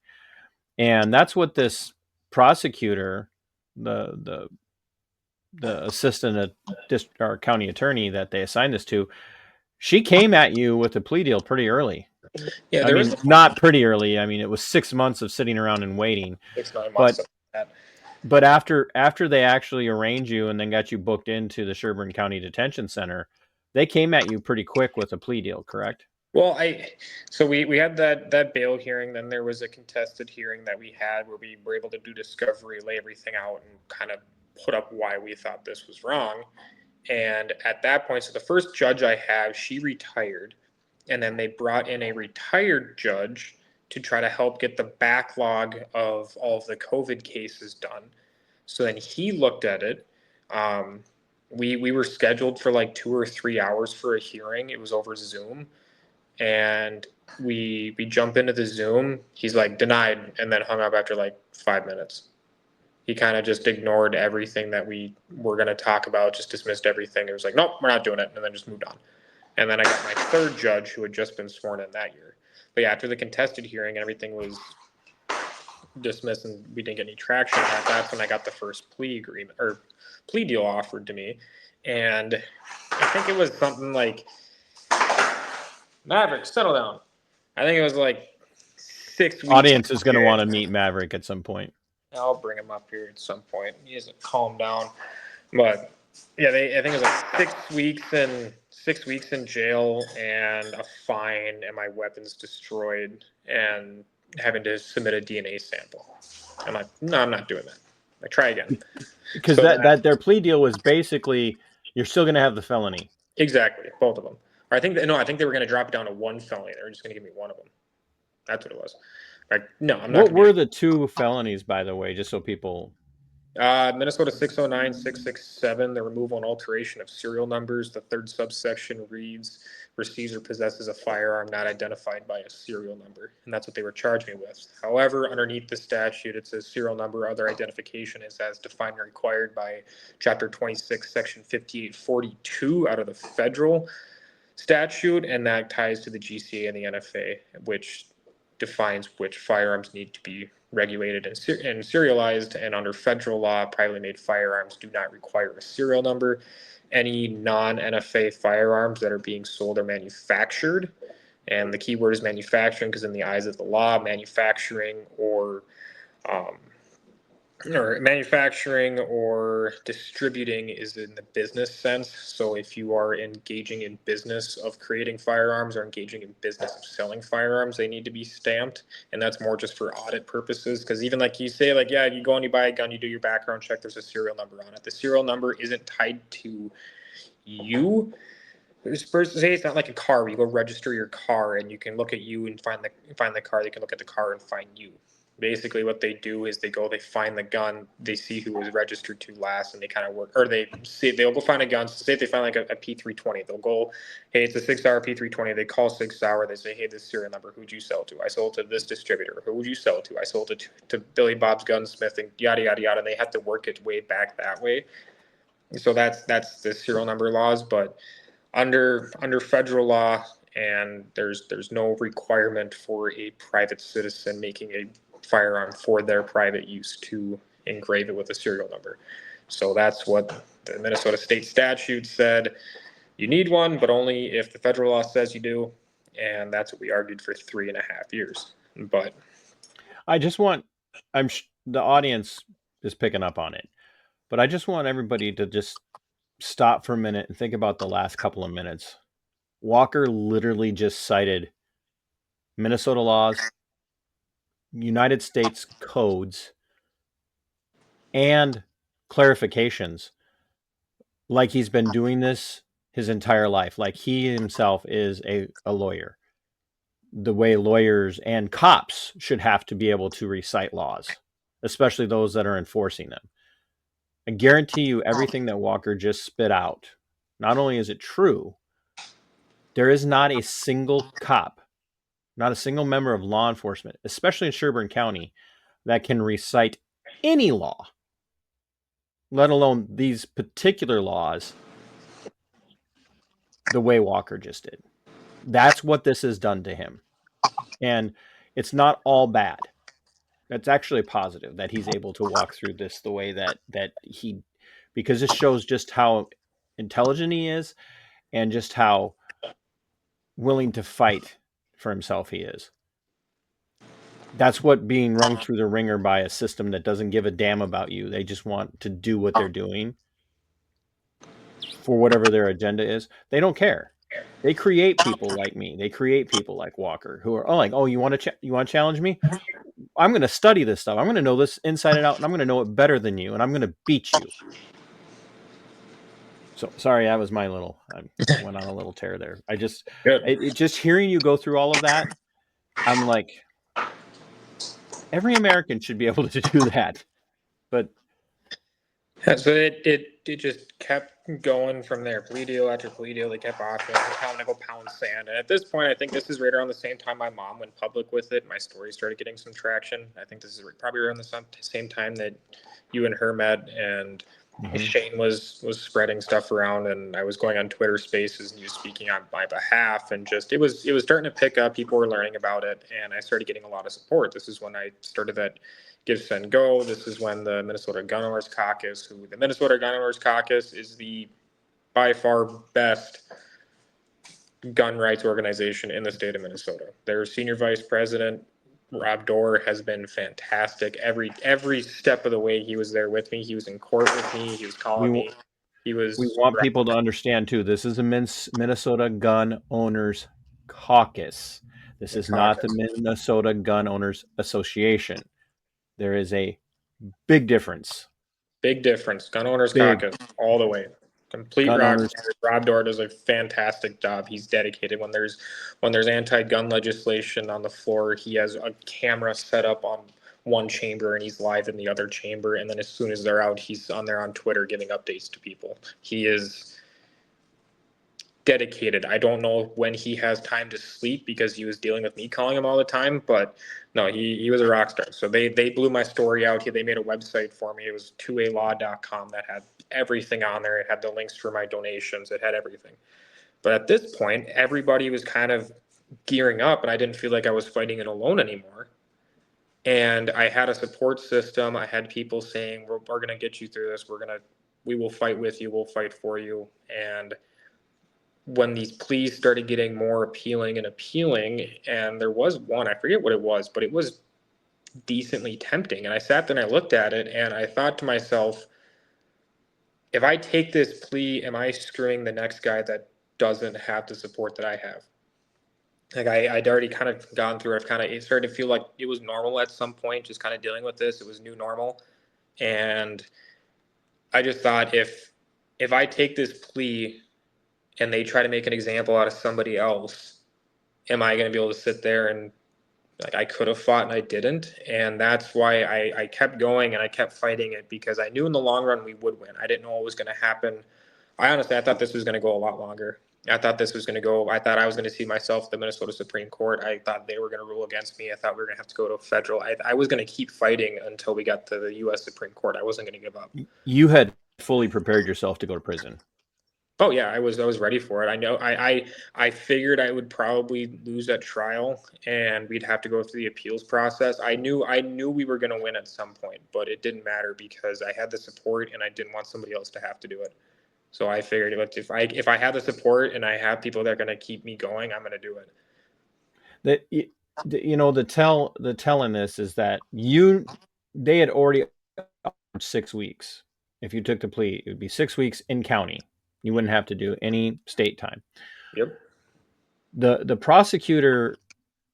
And that's what this prosecutor, the assistant or county attorney that they assigned this to, she came at you with a plea deal pretty early. Yeah, I mean, not pretty early. I mean, it was 6 months of sitting around and waiting. 6-9 months. But after they actually arranged you and then got you booked into the Sherburne County Detention Center, they came at you pretty quick with a plea deal, correct? Well, so we had that bail hearing. Then there was a contested hearing that we had where we were able to do discovery, lay everything out, and kind of put up why we thought this was wrong. And at that point, so the first judge I have, she retired, and then they brought in a retired judge to try to help get the backlog of all of the COVID cases done. So then he looked at it. We were scheduled for like 2 or 3 hours for a hearing. It was over Zoom. And we jump into the Zoom. He's like, denied, and then hung up after like 5 minutes. He kind of just ignored everything that we were going to talk about, just dismissed everything. It was like, nope, we're not doing it, and then just moved on. And then I got my third judge who had just been sworn in that year. But yeah, after the contested hearing, everything was dismissed and we didn't get any traction on that. That's when I got the first plea agreement or plea deal offered to me. And I think it was something like, Maverick, settle down. I think it was like 6 weeks. Audience is going to want to meet Maverick at some point. I'll bring him up here at some point. He hasn't calmed down. But yeah, I think it was like 6 weeks in jail and a fine and my weapons destroyed and having to submit a DNA sample. I'm like, no, I'm not doing that. Like, try again. Because that their plea deal was basically, you're still going to have the felony. Exactly, both of them. Or I think they were going to drop it down to one felony. They were just going to give me one of them. That's what it was. Like, no, I'm not. What were the 2 felonies, by the way, just so people? Minnesota 609, 667, the removal and alteration of serial numbers. The third subsection reads, receives or possesses a firearm not identified by a serial number. And that's what they were charged me with. However, underneath the statute, it says serial number, other identification is as defined and required by Chapter 26, Section 5842 out of the federal statute, and that ties to the GCA and the NFA, which defines which firearms need to be regulated and serialized. And under federal law, privately made firearms do not require a serial number. Any non-NFA firearms that are being sold or manufactured, and the key word is manufacturing, because in the eyes of the law, manufacturing or distributing is in the business sense. So if you are engaging in business of creating firearms or engaging in business of selling firearms, they need to be stamped. And that's more just for audit purposes. Because even like you say, like, yeah, you go and you buy a gun, you do your background check, there's a serial number on it. The serial number isn't tied to you. Say it's not like a car where you go register your car and you can look at you and find the car. They can look at the car and find you. Basically, what they do is they find the gun, they see who was registered to last, and they kind of work, or they'll go find a gun. So say if they find like a P320, they'll go, hey, it's a 6-hour P320. They call 6-hour. They say, hey, this serial number, who'd you sell to? I sold to this distributor. Who would you sell to? I sold it to Billy Bob's Gunsmith, and yada yada yada. And they have to work its way back that way. So that's the serial number laws, but under federal law, and there's no requirement for a private citizen making a firearm for their private use to engrave it with a serial number. So that's what the Minnesota state statute said. You need one, but only if the federal law says you do, and that's what we argued for 3.5 years. But I just want, the audience is picking up on it, but I just want everybody to just stop for a minute and think about the last couple of minutes. Walker literally just cited Minnesota laws, United States codes, and clarifications, like he's been doing this his entire life, like he himself is a lawyer, the way lawyers and cops should have to be able to recite laws, especially those that are enforcing them. I guarantee you everything that Walker just spit out, not only is it true, there is not a single cop, not a single member of law enforcement, especially in Sherburne County, that can recite any law, let alone these particular laws, the way Walker just did. That's what this has done to him. And it's not all bad. It's actually positive that he's able to walk through this the way that he, because this shows just how intelligent he is and just how willing to fight for himself he is. That's what being rung through the ringer by a system that doesn't give a damn about you. They just want to do what they're doing for whatever their agenda is. They don't care. They create people like me. They create people like Walker who are you want to challenge me? I'm going to study this stuff. I'm going to know this inside and out, and I'm going to know it better than you, and I'm going to beat you. So sorry, that was my little. I went on a little tear there. Just hearing you go through all of that, I'm like, every American should be able to do that. But so it just kept going from there. Plea deal after plea deal, they kept offering. I'm gonna go pound sand. And at this point, I think this is right around the same time my mom went public with it. My story started getting some traction. I think this is probably around the same time that you and her met, and Shane was spreading stuff around, and I was going on Twitter Spaces and he was speaking on my behalf, and just it was starting to pick up. People were learning about it, and I started getting a lot of support. This is when I started that Give, Send, Go. This is when the Minnesota Gun Owners Caucus, the Minnesota Gun Owners Caucus is the by far best gun rights organization in the state of Minnesota. Their senior vice president, Rob Dorr, has been fantastic. Every step of the way he was there with me. He was in court with me. He was calling me. We want people to understand too, this is a Minnesota Gun Owners Caucus. This is not the Minnesota Gun Owners Association. There is a big difference. Big difference. Gun Owners Caucus all the way. Complete rock star. Rob Dorr does a fantastic job. He's dedicated. When there's anti-gun legislation on the floor, he has a camera set up on one chamber and he's live in the other chamber. And then as soon as they're out, he's on Twitter giving updates to people. He is dedicated. I don't know when he has time to sleep because he was dealing with me calling him all the time, but no, he was a rock star. So they blew my story out. They made a website for me. It was 2alaw.com that had everything on there. It had the links for my donations. It had everything. But at this point, everybody was kind of gearing up, and I didn't feel like I was fighting it alone anymore. And I had a support system. I had people saying, we're going to get you through this. We will fight with you. We'll fight for you. And when these pleas started getting more appealing and appealing, and there was one, I forget what it was, but it was decently tempting. And I sat there and I looked at it and I thought to myself, if I take this plea, am I screwing the next guy that doesn't have the support that I have? Like I'd already kind of gone through it. It started to feel like it was normal at some point, just kind of dealing with this. It was new normal. And I just thought if I take this plea and they try to make an example out of somebody else, am I going to be able to sit there and like I could have fought and I didn't? And that's why I kept going and I kept fighting it, because I knew in the long run we would win. I didn't know what was going to happen. I thought this was going to go a lot longer. I thought I was going to see myself at the Minnesota Supreme Court. I thought they were going to rule against me. I thought we were going to have to go to federal. I was going to keep fighting until we got to the U.S. Supreme Court. I wasn't going to give up. You had fully prepared yourself to go to prison. Oh yeah, I was ready for it. I figured I would probably lose at trial and we'd have to go through the appeals process. I knew we were going to win at some point, but it didn't matter because I had the support and I didn't want somebody else to have to do it. So I figured if I have the support and I have people that are going to keep me going, I'm going to do it. The tell in this is that they had already offered 6 weeks. If you took the plea, it would be 6 weeks in county. You wouldn't have to do any state time. Yep. The prosecutor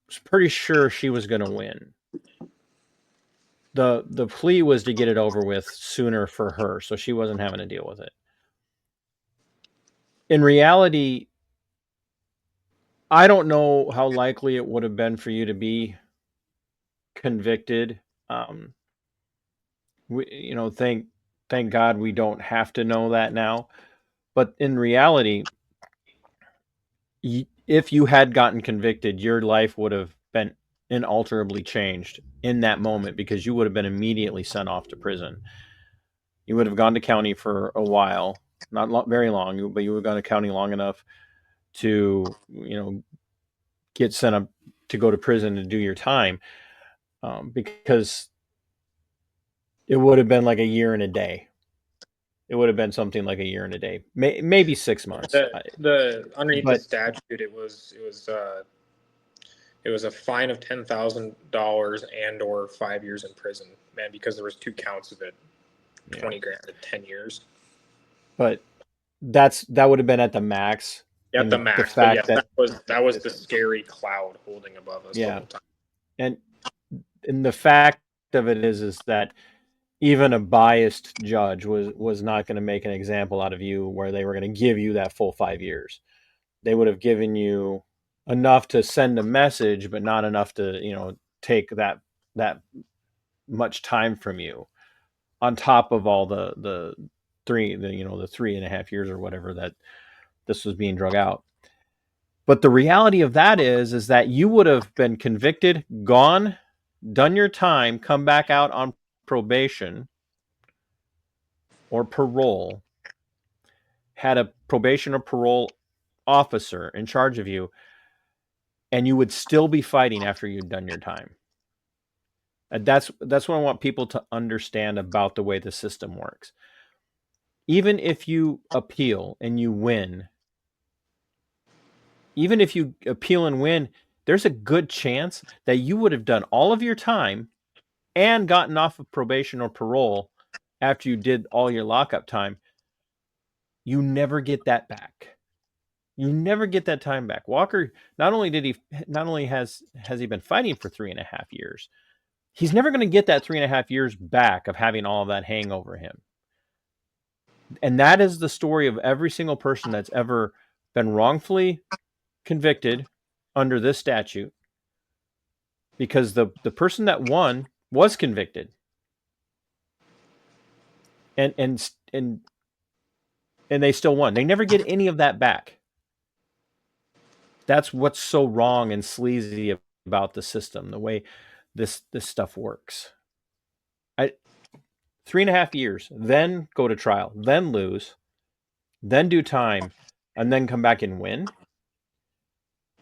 was pretty sure she was going to win. The plea was to get it over with sooner for her, so she wasn't having to deal with it. In reality, I don't know how likely it would have been for you to be convicted. Thank God we don't have to know that now. But in reality, if you had gotten convicted, your life would have been inalterably changed in that moment, because you would have been immediately sent off to prison. You would have gone to county for a while, not very long, but you would have gone to county long enough to, get sent up to go to prison to do your time, because it would have been like a year and a day. It would have been something like a year and a day, maybe 6 months. Underneath the But statute, it was a fine of $10,000 and or 5 years in prison, man, because there was 2 counts of it, 20 grand and 10 years. But that would have been at the max. At the max. But yes, that was the scary cloud holding above us the whole time. And the fact of it is that even a biased judge was not going to make an example out of you where they were going to give you that full 5 years. They would have given you enough to send a message, but not enough to, take that much time from you, on top of all the 3.5 years or whatever that this was being drug out. But the reality of that is that you would have been convicted, gone, done your time, come back out on probation or parole, had a probation or parole officer in charge of you, and you would still be fighting after you'd done your time. And that's what I want people to understand about the way the system works. Even if you appeal and you win, there's a good chance that you would have done all of your time and gotten off of probation or parole after you did all your lockup time. You never get that back. You never get that time back. Walker, not only has he been fighting for 3.5 years, he's never going to get that 3.5 years back of having all of that hang over him. And that is the story of every single person that's ever been wrongfully convicted under this statute, because the person that won was convicted. And they still won. They never get any of that back. That's what's so wrong and sleazy about the system, the way this stuff works. 3.5 years, then go to trial, then lose, then do time, and then come back and win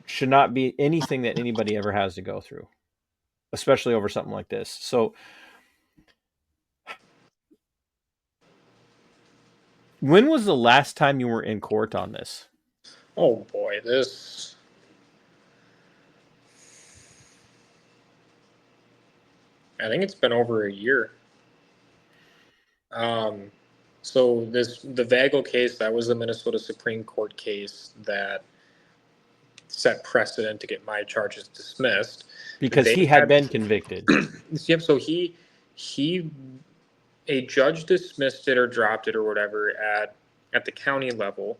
should not be anything that anybody ever has to go through, especially over something like this. So when was the last time you were in court on this? Oh boy, this. I think it's been over a year. So the Vagel case, that was the Minnesota Supreme Court case that set precedent to get my charges dismissed. Because he had been convicted. Yep. So a judge dismissed it or dropped it or whatever at the county level.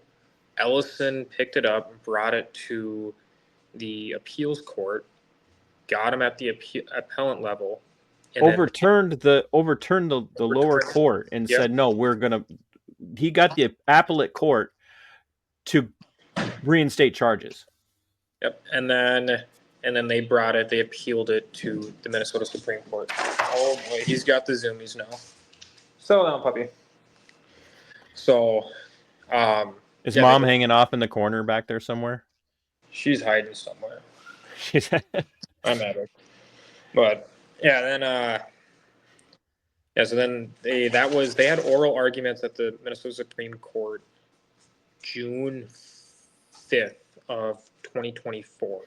Ellison picked it up, brought it to the appeals court, got him at the appellant level, and overturned the lower court and said, no, he got the appellate court to reinstate charges. Yep. And then they appealed it to the Minnesota Supreme Court. Oh boy, he's got the zoomies now. Settle down, puppy. So, is mom hanging off in the corner back there somewhere? She's hiding somewhere. I'm at her. But yeah, then so then they had oral arguments at the Minnesota Supreme Court June 5th of 2024.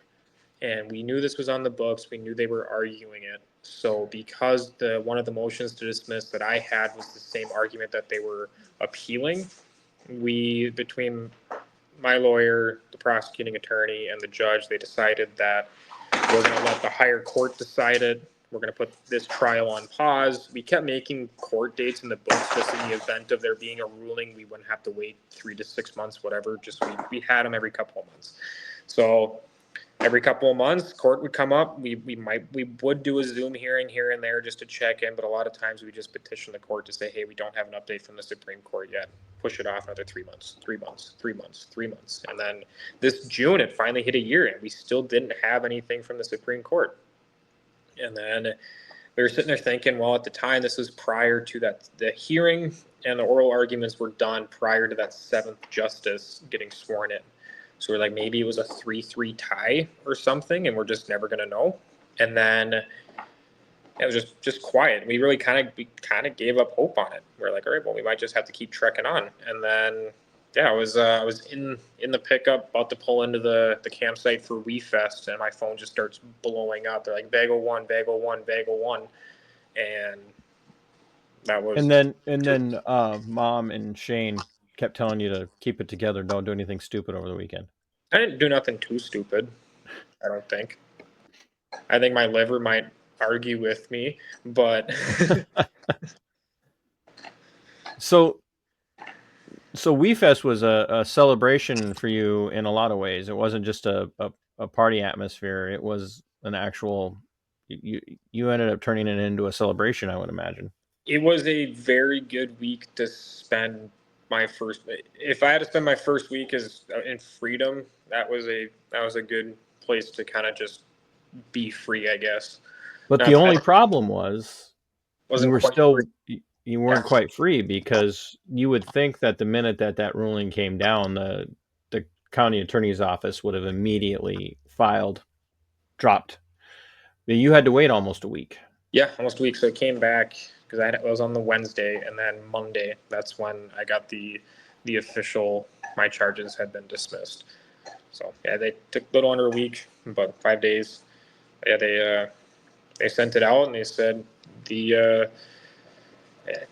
And we knew this was on the books. We knew they were arguing it. So because one of the motions to dismiss that I had was the same argument that they were appealing, between my lawyer, the prosecuting attorney, and the judge, they decided that we're going to let the higher court decide it. We're going to put this trial on pause. We kept making court dates in the books just in the event of there being a ruling. We wouldn't have to wait 3 to 6 months, whatever. Just we had them every couple of months. So every couple of months, court would come up. We would do a Zoom hearing here and there just to check in, but a lot of times we just petition the court to say, hey, we don't have an update from the Supreme Court yet. Push it off another 3 months, 3 months, 3 months, 3 months. And then this June, it finally hit a year, and we still didn't have anything from the Supreme Court. And then we were sitting there thinking, well, at the time, this was prior to the hearing, and the oral arguments were done prior to that 7th justice getting sworn in. So we're like, maybe it was a 3-3 tie or something, and we're just never going to know. And then it was just quiet. We really kind of gave up hope on it. We're like, all right, well, we might just have to keep trekking on. And then, I was in the pickup, about to pull into the campsite for WeFest, and my phone just starts blowing up. They're like, Bagel 1, Bagel 1, Bagel 1. And that was... And then Mom and Shane kept telling you to keep it together. Don't do anything stupid over the weekend. I didn't do nothing too stupid, I don't think. I think my liver might argue with me, but... So WeFest was a celebration for you in a lot of ways. It wasn't just a party atmosphere. It was an actual... You ended up turning it into a celebration, I would imagine. It was a very good week to spend if I had to spend my first week in freedom, that was a good place to kind of just be free, I guess. But the only problem was you weren't quite free, because you would think that the minute that ruling came down, the county attorney's office would have immediately dropped. But you had to wait almost a week. Yeah, almost a week. So it came back because it was on the Wednesday, and then Monday, that's when I got the official, my charges had been dismissed. So yeah, they took a little under a week, about 5 days. Yeah, they sent it out, and they said I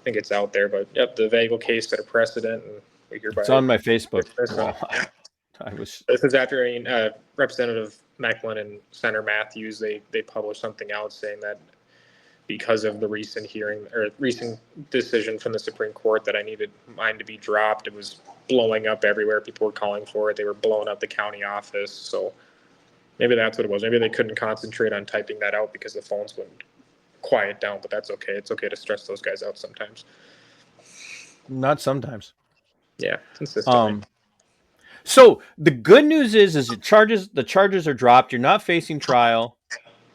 think it's out there, but yep, the Vagel case set a precedent, and we hereby... It's on my Facebook. This is after Representative Mecklin and Senator Matthews, they published something out saying that because of the recent decision from the Supreme Court that I needed mine to be dropped. It was blowing up everywhere. People were calling for it. They were blowing up the county office. So maybe that's what it was. Maybe they couldn't concentrate on typing that out because the phones wouldn't quiet down, but that's okay. It's okay to stress those guys out sometimes. Not sometimes. Yeah, consistently. So the good news is the charges are dropped. You're not facing trial.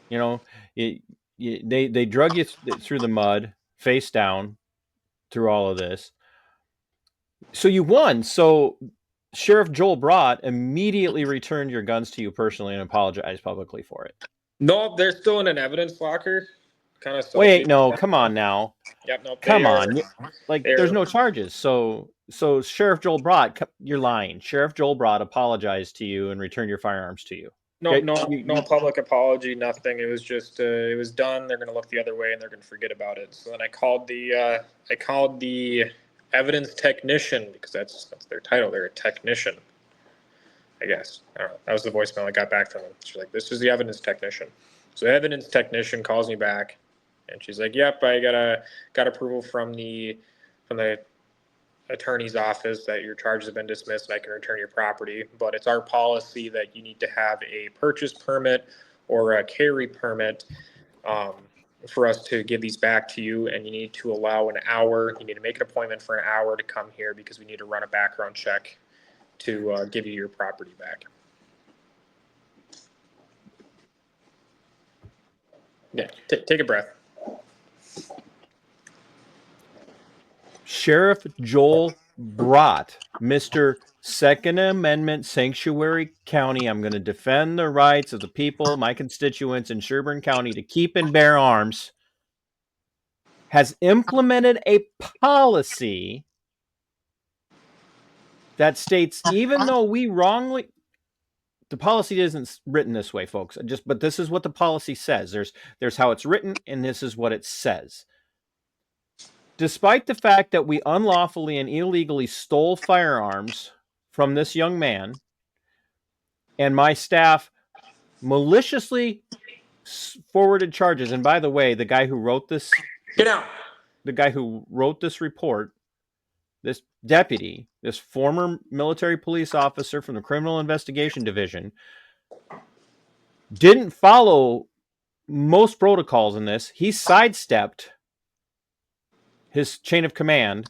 You know, they drug you through the mud, face down, through all of this. So you won. So Sheriff Joel Brott immediately returned your guns to you personally and apologized publicly for it. No, they're still in an evidence locker. Kind of salty. Wait, no, come on now. Yep, no, Come on. Like, they're- there's no charges. So Sheriff Joel Brott, you're lying. Sheriff Joel Brott apologized to you and returned your firearms to you. No, Okay, no public apology, nothing. It was just it was done. They're gonna look the other way and they're gonna forget about it. So then I called the evidence technician, because that's their title. They're a technician, I guess. I don't know. That was the voicemail I got back from them. She's like, "This is the evidence technician." So the evidence technician calls me back, and she's like, "Yep, I got approval from the attorney's office that your charges have been dismissed and I can return your property. But it's our policy that you need to have a purchase permit or a carry permit for us to give these back to you. And you need to allow an hour. You need to make an appointment for an hour to come here because we need to run a background check to give you your property back." Yeah, take a breath. Sheriff Joel Brott, Mr. Second Amendment Sanctuary County. I'm going to defend the rights of the people, my constituents in Sherburne County to keep and bear arms, has implemented a policy that states, even though we wrongly, the policy isn't written this way, folks. But this is what the policy says. There's how it's written, and this is what it says. Despite the fact that we unlawfully and illegally stole firearms from this young man, and my staff maliciously forwarded charges. And by the way, the guy who wrote this, the guy who wrote this report, this deputy, this former military police officer from the Criminal Investigation Division, didn't follow most protocols in this. He sidestepped his chain of command,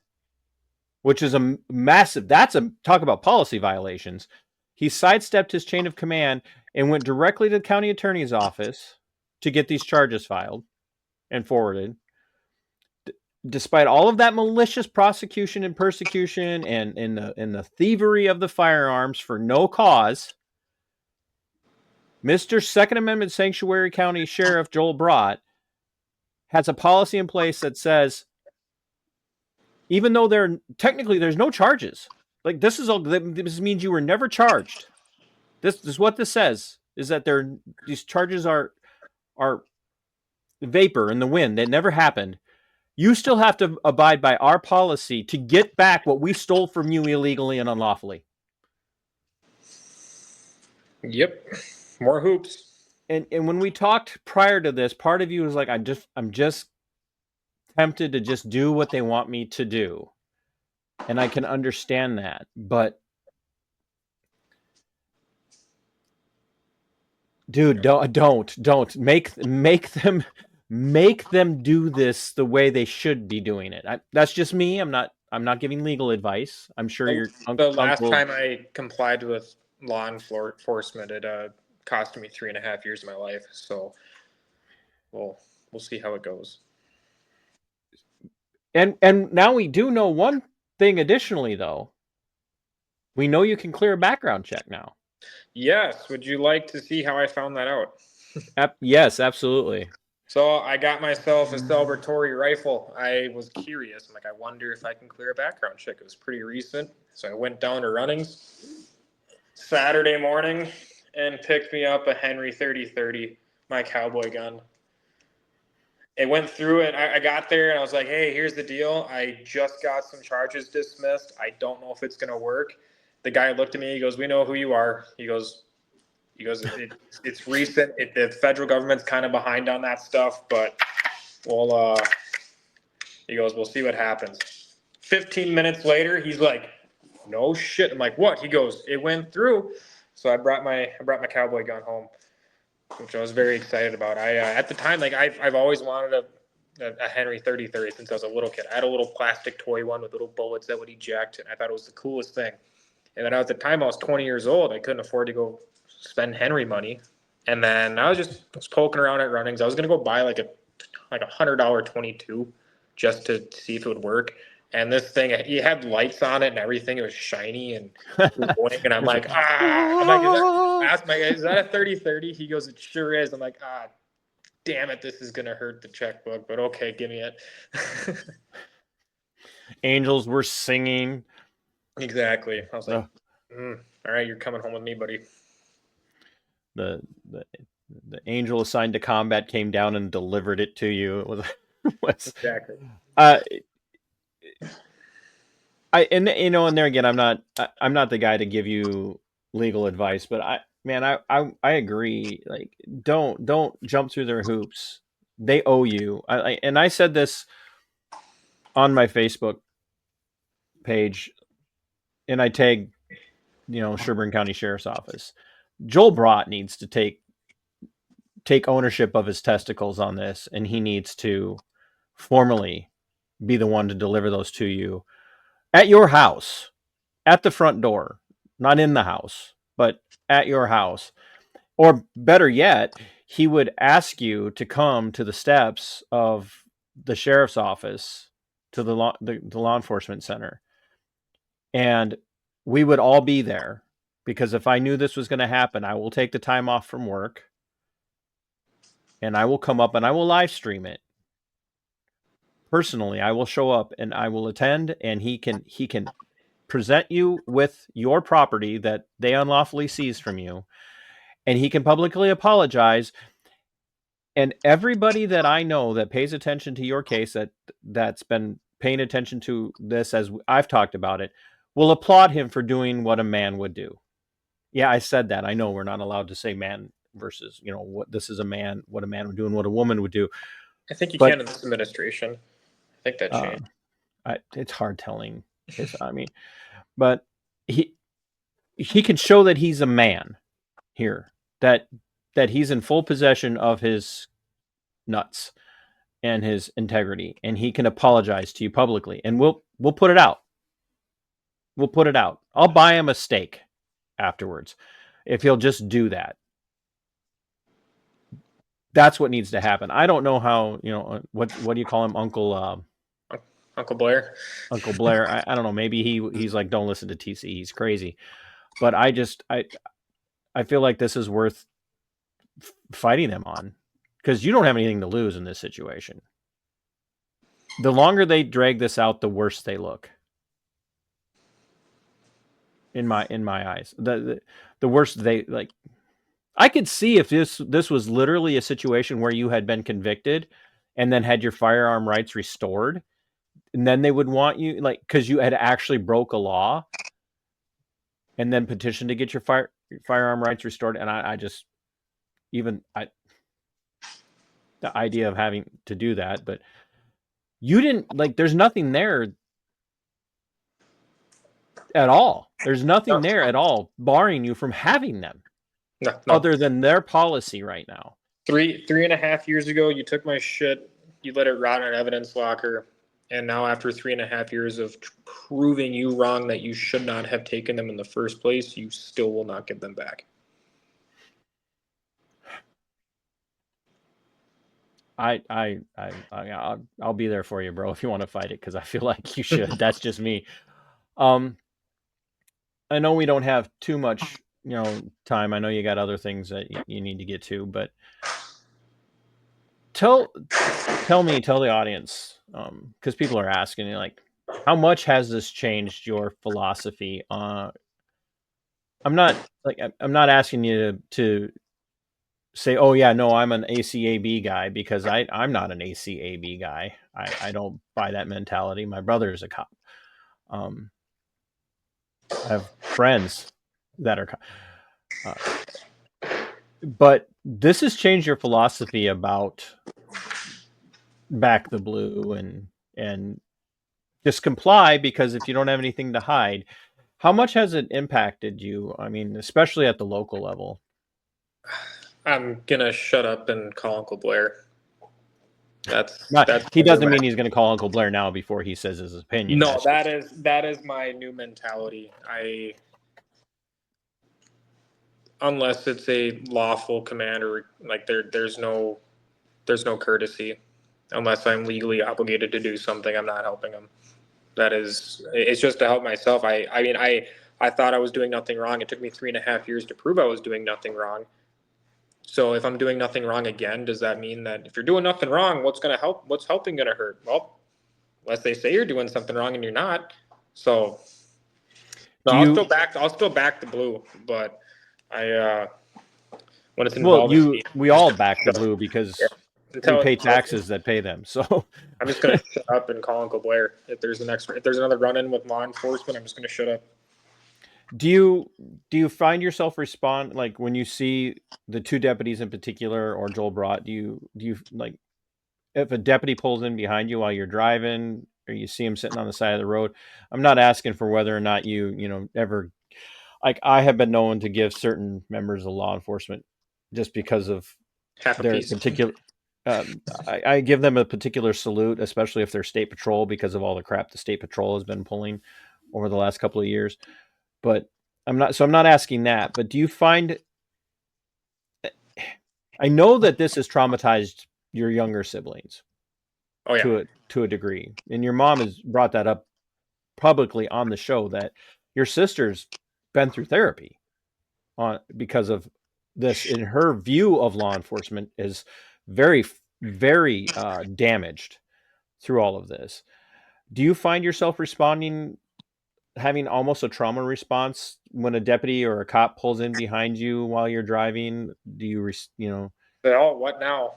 which is a massive, talk about policy violations. He sidestepped his chain of command and went directly to the county attorney's office to get these charges filed and forwarded. Despite all of that malicious prosecution and persecution and in the thievery of the firearms for no cause, Mr. Second Amendment Sanctuary County Sheriff Joel Brott has a policy in place that says, even though there's no charges, like this means you were never charged. This is what this says, is that these charges are vapor in the wind. That never happened. You still have to abide by our policy to get back what we stole from you illegally and unlawfully. Yep. More hoops. And when we talked prior to this, part of you was like, I'm just tempted to just do what they want me to do. And I can understand that. But dude, don't make them do this the way they should be doing it. That's just me. I'm not giving legal advice. I'm sure your the last time I complied with law enforcement, it cost me 3.5 years of my life. So we'll see how it goes. And now we do know one thing additionally, though. We know you can clear a background check now. Yes. Would you like to see how I found that out? Yes, absolutely. So I got myself a celebratory rifle. I was curious. I'm like, I wonder if I can clear a background check. It was pretty recent. So I went down to Runnings Saturday morning and picked me up a Henry 30-30, my cowboy gun. It went through it. I got there and I was like, hey, here's the deal. I just got some charges dismissed. I don't know if it's going to work. The guy looked at me. He goes, we know who you are. He goes, it's recent. The federal government's kind of behind on that stuff, but he goes, we'll see what happens. 15 minutes later, he's like, no shit. I'm like, what? He goes, it went through. So I brought my cowboy gun home, which I was very excited about. I at the time, like I've always wanted a Henry 30-30 since I was a little kid. I had a little plastic toy one with little bullets that would eject, and I thought it was the coolest thing. And then at the time I was 20 years old. I couldn't afford to go spend Henry money. And then I was poking around at Runnings. I was going to go buy like a $100 22 just to see if it would work. And this thing, he had lights on it and everything. It was shiny and glowing. And I'm like, I'm like, I asked my guy, is that a 30-30? He goes, it sure is. I'm like, damn it, this is gonna hurt the checkbook, but okay, give me it. Angels were singing. Exactly. I was like, all right, you're coming home with me, buddy. The angel assigned to combat came down and delivered it to you. It was Exactly. And there again, I'm not the guy to give you legal advice, but I agree. Like, don't jump through their hoops. They owe you. And I said this on my Facebook page, and I tagged, Sherburne County Sheriff's Office. Joel Brott needs to take ownership of his testicles on this, and he needs to formally be the one to deliver those to you at your house, at the front door, not in the house, but at your house. Or better yet, he would ask you to come to the steps of the sheriff's office to the law enforcement center. And we would all be there, because if I knew this was going to happen, I will take the time off from work and I will come up and I will live stream it. Personally, I will show up and I will attend, and he can present you with your property that they unlawfully seized from you, and he can publicly apologize. And everybody that I know that pays attention to your case, that's been paying attention to this as I've talked about it, will applaud him for doing what a man would do. Yeah, I said that. I know we're not allowed to say man versus, what this is what a man would do and what a woman would do. I think you can in this administration. I think that changed. It's hard telling. But he can show that he's a man here, that he's in full possession of his nuts and his integrity, and he can apologize to you publicly, and we'll put it out. We'll put it out. I'll buy him a steak afterwards if he'll just do that. That's what needs to happen. I don't know how, what do you call him, Uncle Blair? Uncle Blair. I don't know. Maybe he's like, don't listen to TC. He's crazy. But I feel like this is worth fighting them on, because you don't have anything to lose in this situation. The longer they drag this out, the worse they look. In my eyes, the worse they like. I could see if this was literally a situation where you had been convicted and then had your firearm rights restored, and then they would want you, like, because you had actually broke a law and then petitioned to get your firearm rights restored. And the idea of having to do that, but you didn't, like, there's nothing there at all. There's nothing there at all barring you from having them. No. Other than their policy right now. 3.5 years ago, you took my shit, you let it rot in an evidence locker, and now after 3.5 years of proving you wrong that you should not have taken them in the first place, you still will not get them back. I'll be there for you, bro, if you want to fight it, because I feel like you should. That's just me. I know we don't have too much time. I know you got other things that you need to get to, but tell the audience, because people are asking, like, how much has this changed your philosophy? I'm not asking you to say, oh yeah, no, I'm an ACAB guy, because I'm not an ACAB guy. I don't buy that mentality. My brother is a cop. I have friends that are, but this has changed your philosophy about back the blue and just comply, because if you don't have anything to hide, how much has it impacted you? I mean, especially at the local level. I'm gonna shut up and call Uncle Blair. He doesn't mean he's gonna call Uncle Blair now before he says his opinion. No, that is my new mentality. Unless it's a lawful command, or like there's no courtesy. Unless I'm legally obligated to do something, I'm not helping them. It's just to help myself. I mean, I thought I was doing nothing wrong. It took me 3.5 years to prove I was doing nothing wrong. So if I'm doing nothing wrong again, does that mean that if you're doing nothing wrong, what's going to help? What's helping going to hurt? Well, unless they say you're doing something wrong and you're not. So no, I'll still back the blue, but I when it's Well, involving me, we all back the blue because we until pay taxes that pay them. So I'm just gonna shut up and call Uncle Blair. If there's another run-in with law enforcement, I'm just gonna shut up. do you find yourself respond like when you see the two deputies in particular or Joel Brott, do you like if a deputy pulls in behind you while you're driving or you see him sitting on the side of the road? I'm not asking for whether or not you ever, like, I have been known to give certain members of law enforcement just because of Half a their piece. particular I give them a particular salute, especially if they're state patrol, because of all the crap the state patrol has been pulling over the last couple of years. But I'm not asking that, but do you find, I know that this has traumatized your younger siblings Oh yeah. to a degree, and your mom has brought that up publicly on the show, that your sister's been through therapy on because of this, in her view of law enforcement is very, very damaged through all of this. Do you find yourself responding, having almost a trauma response when a deputy or a cop pulls in behind you while you're driving? Do you But what now?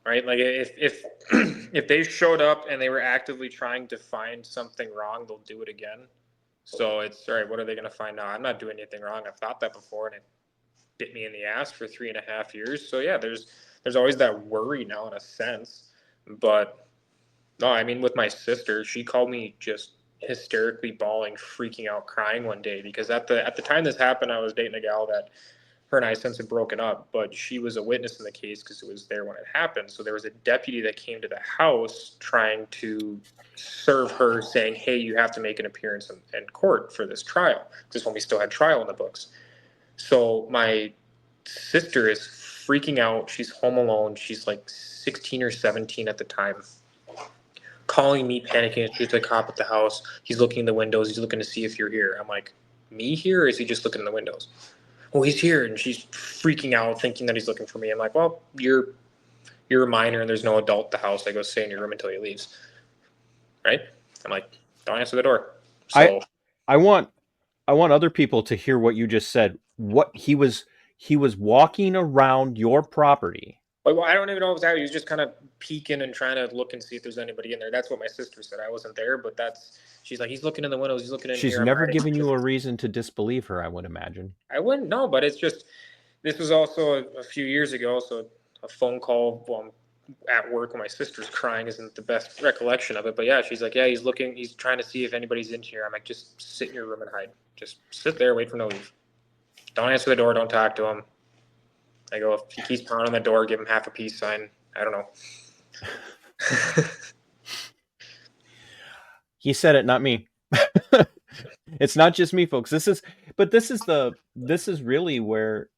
Right? Like if if they showed up and they were actively trying to find something wrong, they'll do it again. So it's all right. What are they going to find now? I'm not doing anything wrong. I've thought that before, and it bit me in the ass for 3.5 years. So yeah, there's always that worry now in a sense. But no, I mean with my sister, she called me just hysterically bawling, freaking out, crying one day because at the time this happened, I was dating a gal that her and I since had broken up, but she was a witness in the case because it was there when it happened. So there was a deputy that came to the house trying to serve her, saying, "Hey, you have to make an appearance in court for this trial." Because when we still had trial in the books. So my sister is freaking out. She's home alone. She's like 16 or 17 at the time. Calling me, panicking. She's a cop at the house. He's looking in the windows. He's looking to see if you're here. I'm like, me here? Or is he just looking in the windows? Oh, he's here. And she's freaking out, thinking that he's looking for me. I'm like, well, you're a minor and there's no adult at the house. I go stay in your room until he leaves. Right? I'm like, don't answer the door. So I want other people to hear what you just said. What he was walking around your property. well, I don't even know if that he was just kind of peeking and trying to look and see if there's anybody in there. That's what my sister said. I wasn't there, but she's like, he's looking in the windows, he's looking in She's here. never given you a reason to disbelieve her, I would imagine. I wouldn't know, but it's just this was also a few years ago, so a phone call while I'm at work when my sister's crying isn't the best recollection of it. But yeah, she's like, yeah, he's trying to see if anybody's in here. I'm like, just sit in your room and hide. Just sit there, wait for no leave. Don't answer the door, don't talk to him. I go, if he keeps pounding on the door, give him half a peace sign. I don't know. He said it, not me. It's not just me, folks. This is really where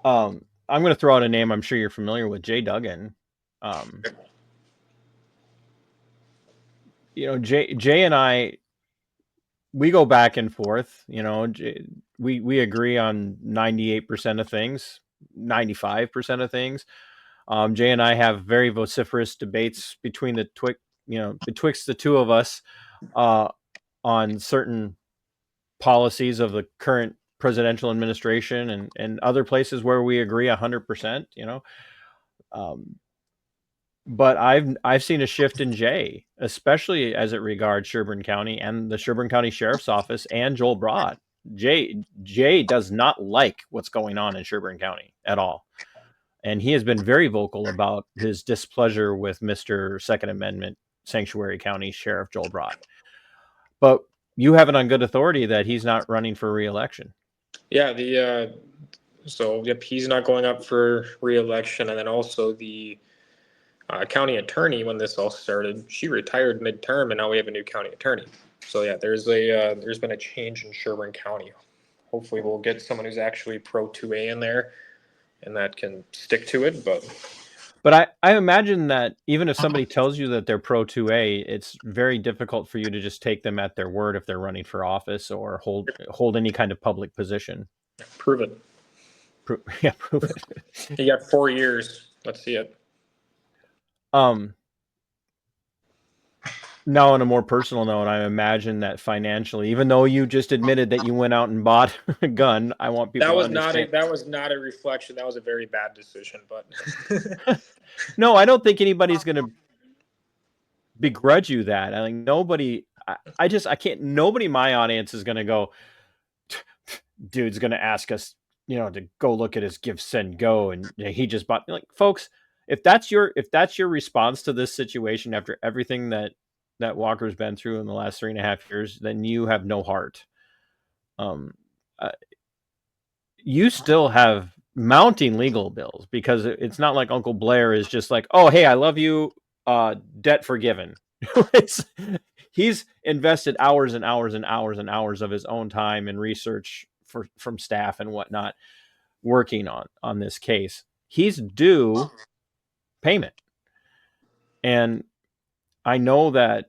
I'm going to throw out a name I'm sure you're familiar with, Jay Duggan. Jay and I, we go back and forth. We agree on 98% of things, 95% of things. Jay and I have very vociferous debates between betwixt the two of us on certain policies of the current presidential administration and other places where we agree 100%. But I've seen a shift in Jay, especially as it regards Sherburne County and the Sherburne County Sheriff's Office and Joel Brott. Jay does not like what's going on in Sherburne County at all. And he has been very vocal about his displeasure with Mr. Second Amendment Sanctuary County Sheriff Joel Brott. But you have it on good authority that he's not running for re-election. Yeah, so yep, he's not going up for re-election, and then also the county attorney, when this all started, she retired midterm, and now we have a new county attorney. So yeah, there's been a change in Sherburne County. Hopefully, we'll get someone who's actually pro 2A in there, and that can stick to it. But But I imagine that even if somebody tells you that they're pro 2A, it's very difficult for you to just take them at their word if they're running for office or hold any kind of public position. Prove it. Yeah, prove it. You got 4 years. Let's see it. Now, on a more personal note, I imagine that financially, even though you just admitted that you went out and bought a gun, I want people to understand. That was not a reflection. That was a very bad decision. But No, I don't think anybody's going to begrudge you that. I think nobody. I can't. Nobody in my audience is going to go. Dude's going to ask us, to go look at his give, send, go, and he just bought. Like, folks, if that's your response to this situation after everything that Walker's been through in the last 3.5 years, then you have no heart. You still have mounting legal bills, because it's not like Uncle Blair is just like, oh, hey, I love you, debt forgiven. He's invested hours and hours and hours and hours of his own time and research from staff and whatnot working on this case. He's due payment. And I know that,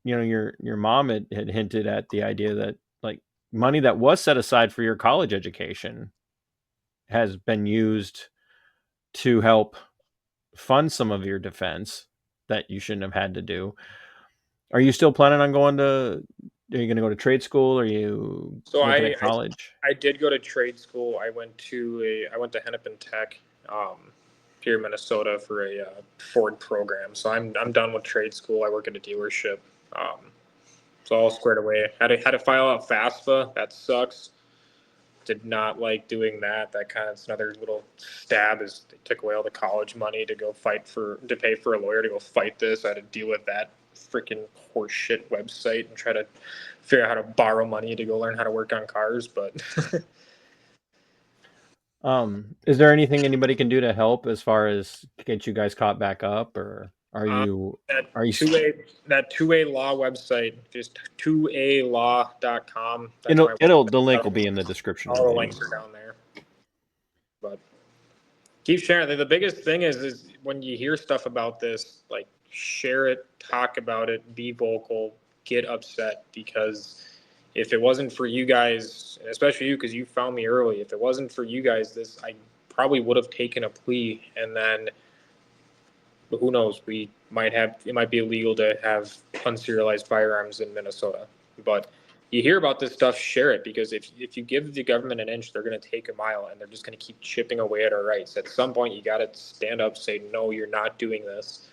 your mom had hinted at the idea that, like, money that was set aside for your college education has been used to help fund some of your defense that you shouldn't have had to do. Are you still planning on are you going to go to trade school? Are you looking at college? I did go to trade school. I went to Hennepin Tech here in Minnesota for a Ford program. So I'm done with trade school. I work at a dealership. So all squared away. Had to file out FAFSA. That sucks. Did not like doing that. It's another little stab, is they took away all the college money to pay for a lawyer to go fight this. I had to deal with that freaking horseshit website and try to figure out how to borrow money to go learn how to work on cars. But is there anything anybody can do to help as far as get you guys caught back up, or that 2A law website, just 2alaw.com. The link will be in the description. All the links are down there. But keep sharing. The biggest thing is when you hear stuff about this, like, share it, talk about it, be vocal, get upset, because if it wasn't for you guys, and especially you, because you found me early, if it wasn't for you guys, I probably would have taken a plea, and then who knows, it might be illegal to have unserialized firearms in Minnesota. But you hear about this stuff, share it, because if you give the government an inch, they're going to take a mile, and they're just going to keep chipping away at our rights. At some point, you got to stand up, say, no, you're not doing this.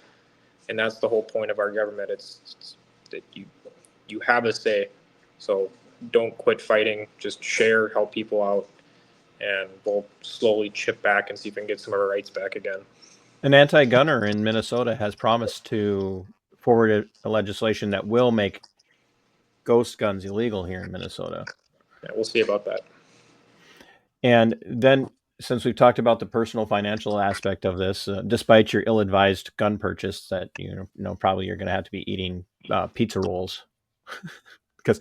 And that's the whole point of our government. It's that you have a say. So don't quit fighting. Just share, help people out, and we'll slowly chip back and see if we can get some of our rights back again. An anti-gunner in Minnesota has promised to forward a legislation that will make ghost guns illegal here in Minnesota. Yeah, we'll see about that. And then, since we've talked about the personal financial aspect of this, despite your ill-advised gun purchase, that probably you're going to have to be eating pizza rolls, because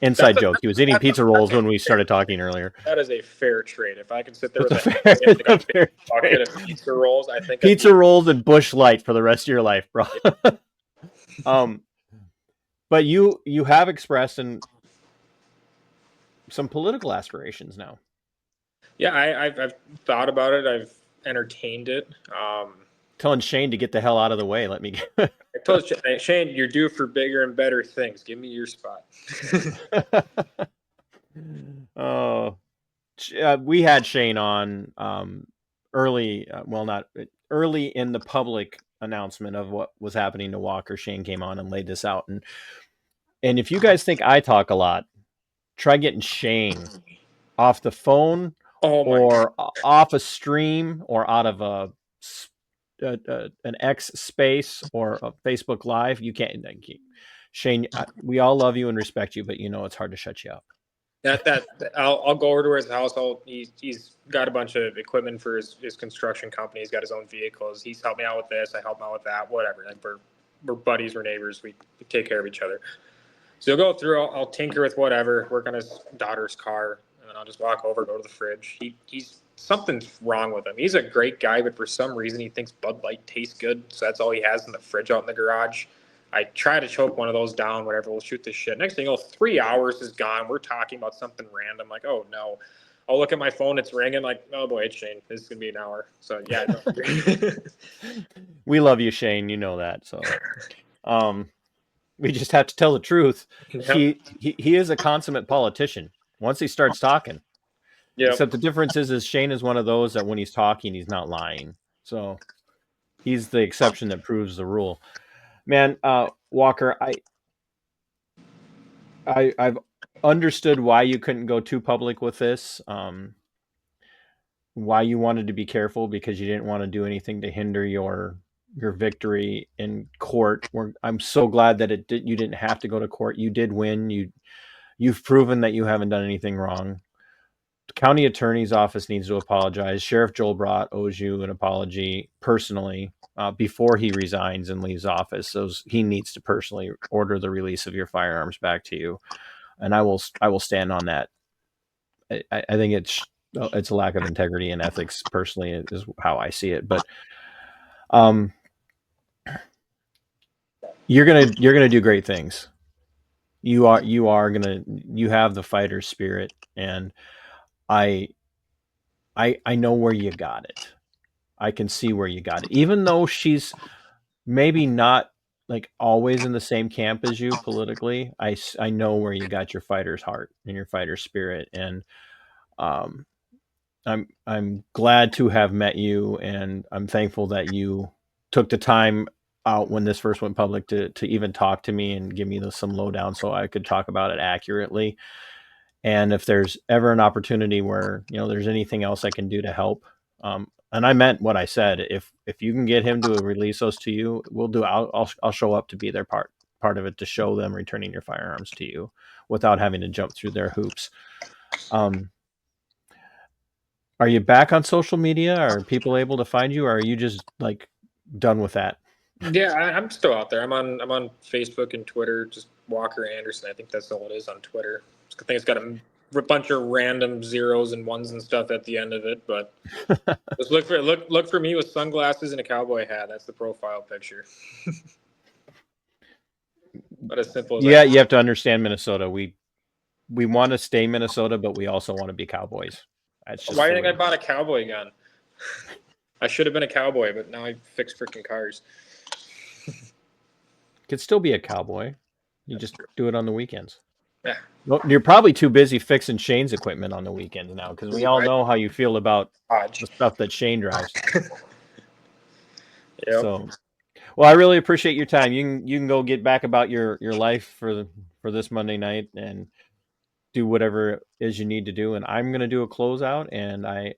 inside joke, he was eating pizza rolls when we started talking earlier. That is a fair trade. If I can sit there with a bucket of pizza rolls, I think pizza rolls and Busch Light for the rest of your life, bro. But you have expressed some political aspirations now. Yeah, I've thought about it. I've entertained it. Telling Shane to get the hell out of the way. I told Shane, you're due for bigger and better things. Give me your spot. Oh, we had Shane on early. Not early in the public announcement of what was happening to Walker. Shane came on and laid this out. And if you guys think I talk a lot, try getting Shane off the phone. Or off a stream, or out of an X space or a Facebook Live. You can't. Shane, we all love you and respect you, but it's hard to shut you up. I'll go over to his house. He's got a bunch of equipment for his construction company. He's got his own vehicles. He's helped me out with this. I help him out with that. Whatever. We're buddies. We're neighbors. We take care of each other. So he'll go through. I'll tinker with whatever. Work on his daughter's car. And I'll just walk over, go to the fridge. He's something's wrong with him. He's a great guy, but for some reason he thinks Bud Light tastes good, so that's all he has in the fridge out in the garage. I try to choke one of those down, whatever, we'll shoot this shit. Next thing you know, 3 hours is gone. We're talking about something random, like, oh no. I'll look at my phone, it's ringing, like, oh boy, it's Shane. This is gonna be an hour. So yeah. We love you, Shane. You know that. So we just have to tell the truth. Yep. He is a consummate politician once he starts talking. Yep. Except the difference is Shane is one of those that when he's talking, he's not lying. So he's the exception that proves the rule. Man, Walker, I've understood why you couldn't go too public with this. Why you wanted to be careful, because you didn't want to do anything to hinder your victory in court. I'm so glad that you didn't have to go to court. You did win. You've proven that you haven't done anything wrong. The county attorney's office needs to apologize. Sheriff Joel Brott owes you an apology personally before he resigns and leaves office. So he needs to personally order the release of your firearms back to you, and I will stand on that. I think it's a lack of integrity and ethics. Personally, is how I see it. But you're gonna do great things. You have the fighter spirit, and I know where you got it. I can see where you got it. Even though she's maybe not like always in the same camp as you politically, I know where you got your fighter's heart and your fighter spirit. And I'm glad to have met you, and I'm thankful that you took the time out when this first went public to even talk to me and give me some lowdown so I could talk about it accurately. And if there's ever an opportunity where there's anything else I can do to help, and I meant what I said. If you can get him to release those to you, we'll do. I'll show up to be their part of it, to show them returning your firearms to you without having to jump through their hoops. Are you back on social media? Are people able to find you, or are you just like done with that? Yeah, I'm still out there. I'm on Facebook and Twitter, just Walker Anderson. I think that's all it is on Twitter. I think it's got a bunch of random zeros and ones and stuff at the end of it, but just look for me with sunglasses and a cowboy hat. That's the profile picture. But as simple as that. You have to understand Minnesota. We want to stay Minnesota, but we also want to be cowboys. That's just why do you think I bought a cowboy gun? I should have been a cowboy, but now I fix freaking cars. Could still be a cowboy. You just do it on the weekends. Yeah. Well, you're probably too busy fixing Shane's equipment on the weekends now, because we all know how you feel about the stuff that Shane drives. Yep. So, well, I really appreciate your time. You can go get back about your life for this Monday night and do whatever it is you need to do. And I'm going to do a closeout, and I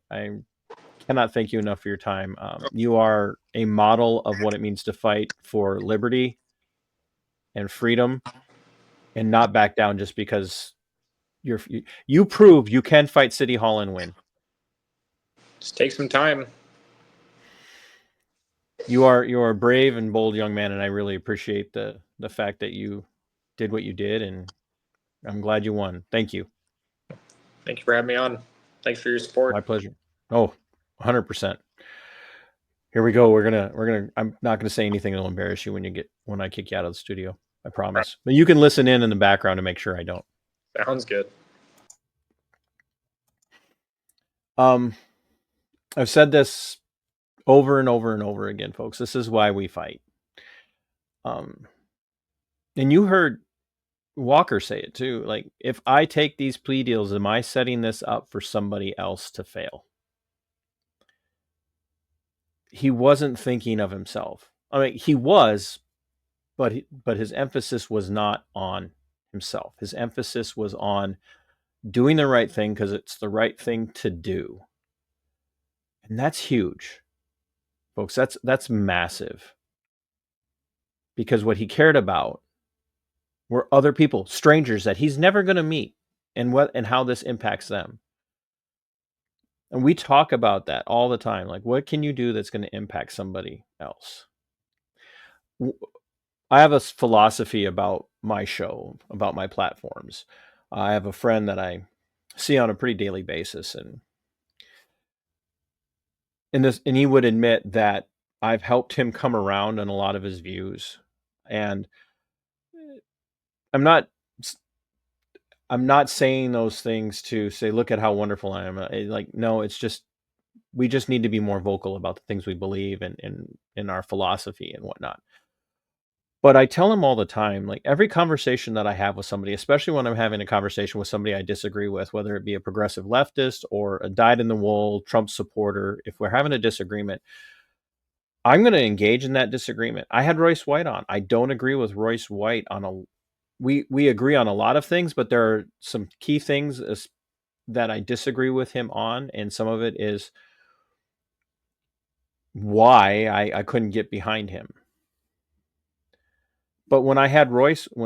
cannot thank you enough for your time. You are a model of what it means to fight for liberty and freedom, and not back down just because you prove you can fight City Hall and win. Just take some time. You are a brave and bold young man, and I really appreciate the fact that you did what you did, and I'm glad you won. Thank you. Thank you for having me on. Thanks for your support. My pleasure. Oh, 100%. Here we go. I'm not gonna say anything that'll embarrass you when I kick you out of the studio. I promise. But you can listen in the background to make sure I don't. Sounds good. I've said this over and over and over again, folks. This is why we fight. And you heard Walker say it too. Like, if I take these plea deals, am I setting this up for somebody else to fail? He wasn't thinking of himself. I mean, he was, but his emphasis was not on himself. His emphasis was on doing the right thing because it's the right thing to do. And that's huge. Folks, that's massive. Because what he cared about were other people, strangers that he's never going to meet, and how this impacts them. And we talk about that all the time. Like, what can you do that's going to impact somebody else? I have a philosophy about my show, about my platforms. I have a friend that I see on a pretty daily basis, and and he would admit that I've helped him come around on a lot of his views. And I'm not I'm not saying those things to say, look at how wonderful I am. Like, no, it's just, we just need to be more vocal about the things we believe and in our philosophy and whatnot. But I tell him all the time, like every conversation that I have with somebody, especially when I'm having a conversation with somebody I disagree with, whether it be a progressive leftist or a dyed-in-the-wool Trump supporter, if we're having a disagreement, I'm going to engage in that disagreement. I had Royce White on. I don't agree with Royce White on a, we agree on a lot of things, but there are some key things that I disagree with him on, and some of it is why I couldn't get behind him. But when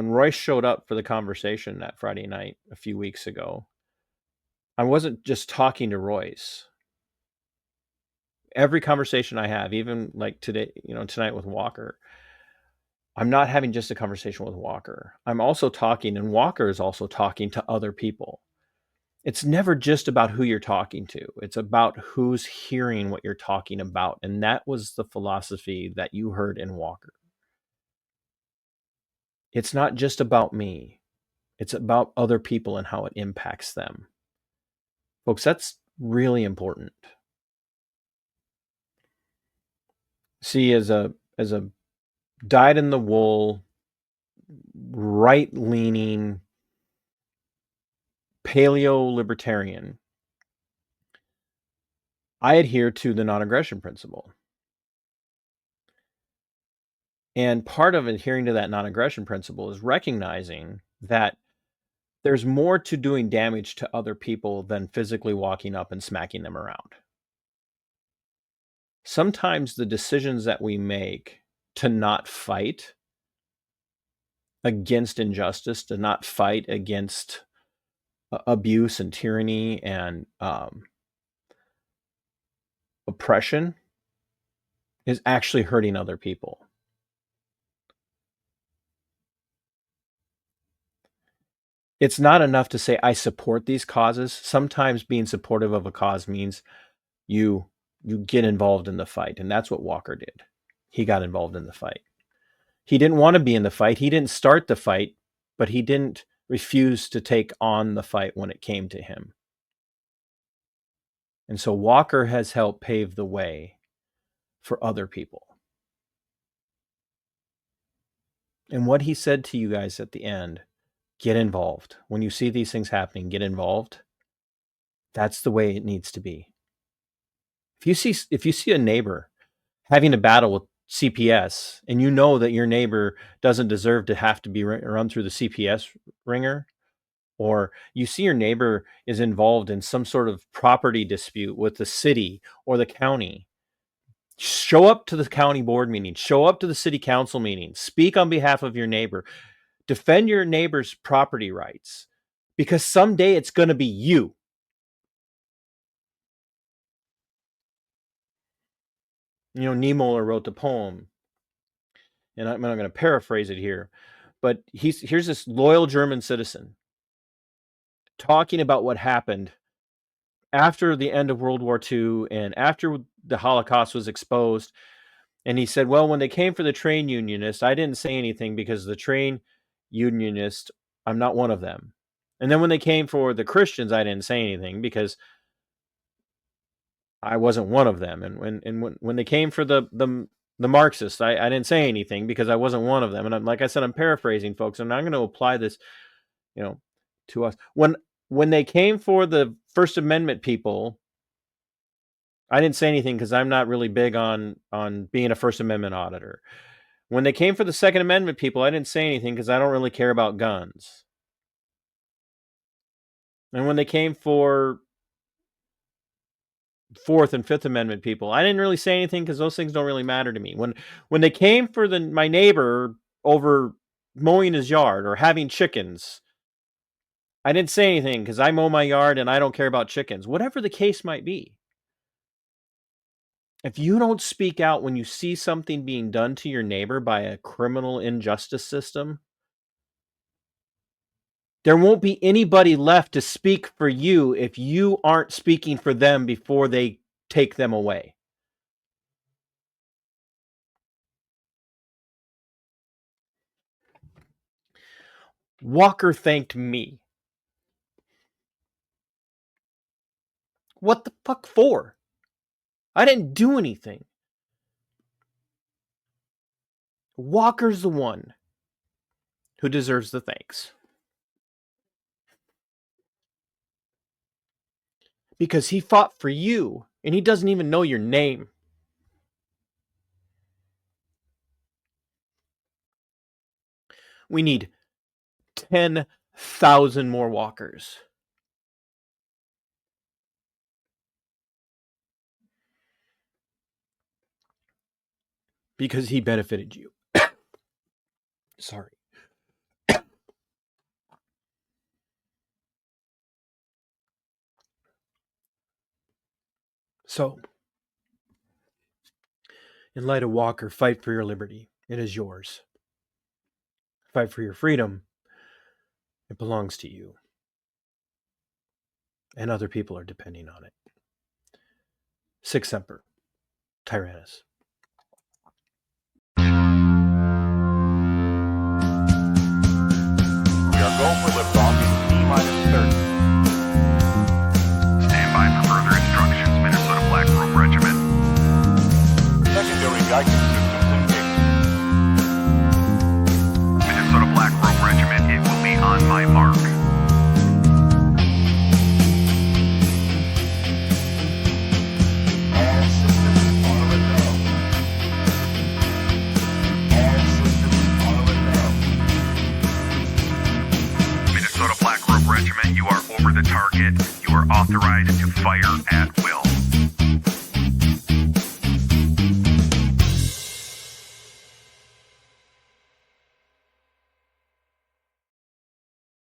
Royce showed up for the conversation that Friday night a few weeks ago, I wasn't just talking to Royce. Every conversation I have, even like today, tonight with Walker, I'm not having just a conversation with Walker. I'm also talking, and Walker is also talking to other people. It's never just about who you're talking to. It's about who's hearing what you're talking about. And that was the philosophy that you heard in Walker. It's not just about me. It's about other people and how it impacts them. Folks, that's really important. See, as a dyed-in-the-wool, right-leaning paleo-libertarian, I adhere to the non-aggression principle. And part of adhering to that non-aggression principle is recognizing that there's more to doing damage to other people than physically walking up and smacking them around. Sometimes the decisions that we make to not fight against injustice, to not fight against abuse and tyranny and oppression, is actually hurting other people. It's not enough to say, I support these causes. Sometimes being supportive of a cause means you get involved in the fight. And that's what Walker did. He got involved in the fight. He didn't want to be in the fight. He didn't start the fight, but he didn't refuse to take on the fight when it came to him. And so Walker has helped pave the way for other people. And what he said to you guys at the end, get involved. When you see these things happening, get involved. That's the way it needs to be. If you see a neighbor having a battle with CPS and you know that your neighbor doesn't deserve to have to be run through the CPS ringer, or you see your neighbor is involved in some sort of property dispute with the city or the county, show up to the county board meeting, show up to the city council meeting, speak on behalf of your neighbor, defend your neighbor's property rights, because someday it's going to be you. Niemöller wrote the poem, and I'm going to paraphrase it here, but here's this loyal German citizen talking about what happened after the end of World War II and after the Holocaust was exposed. And he said, well, when they came for the train unionists, I didn't say anything because the train unionists, I'm not one of them. And then when they came for the Christians, I didn't say anything because I wasn't one of them. And when they came for the Marxists, I didn't say anything because I wasn't one of them. And like I said, I'm paraphrasing, folks, and I'm going to apply this, to us. When they came for the First Amendment people, I didn't say anything because I'm not really big on being a First Amendment auditor. When they came for the Second Amendment people, I didn't say anything because I don't really care about guns. And when they came for Fourth and Fifth Amendment people, I didn't really say anything because those things don't really matter to me. When they came for my neighbor over mowing his yard or having chickens, I didn't say anything because I mow my yard and I don't care about chickens. Whatever the case might be. If you don't speak out when you see something being done to your neighbor by a criminal injustice system, there won't be anybody left to speak for you if you aren't speaking for them before they take them away. Walker thanked me. What the fuck for? I didn't do anything. Walker's the one who deserves the thanks. Because he fought for you, and he doesn't even know your name. We need 10,000 more walkers. Because he benefited you. Sorry. So, in light of Walker, fight for your liberty. It is yours. Fight for your freedom. It belongs to you. And other people are depending on it. Sic Semper. Tyrannus. We are go for liftoff in T-minus 30. Stand by for further instructions, Minnesota Black Robe Regiment. Secondary guidance systems engaged. Minnesota Black Robe Regiment, it will be on my mark. All systems are a go. All systems are a go. Minnesota Black Robe Regiment, you are over the target. You are authorized to fire at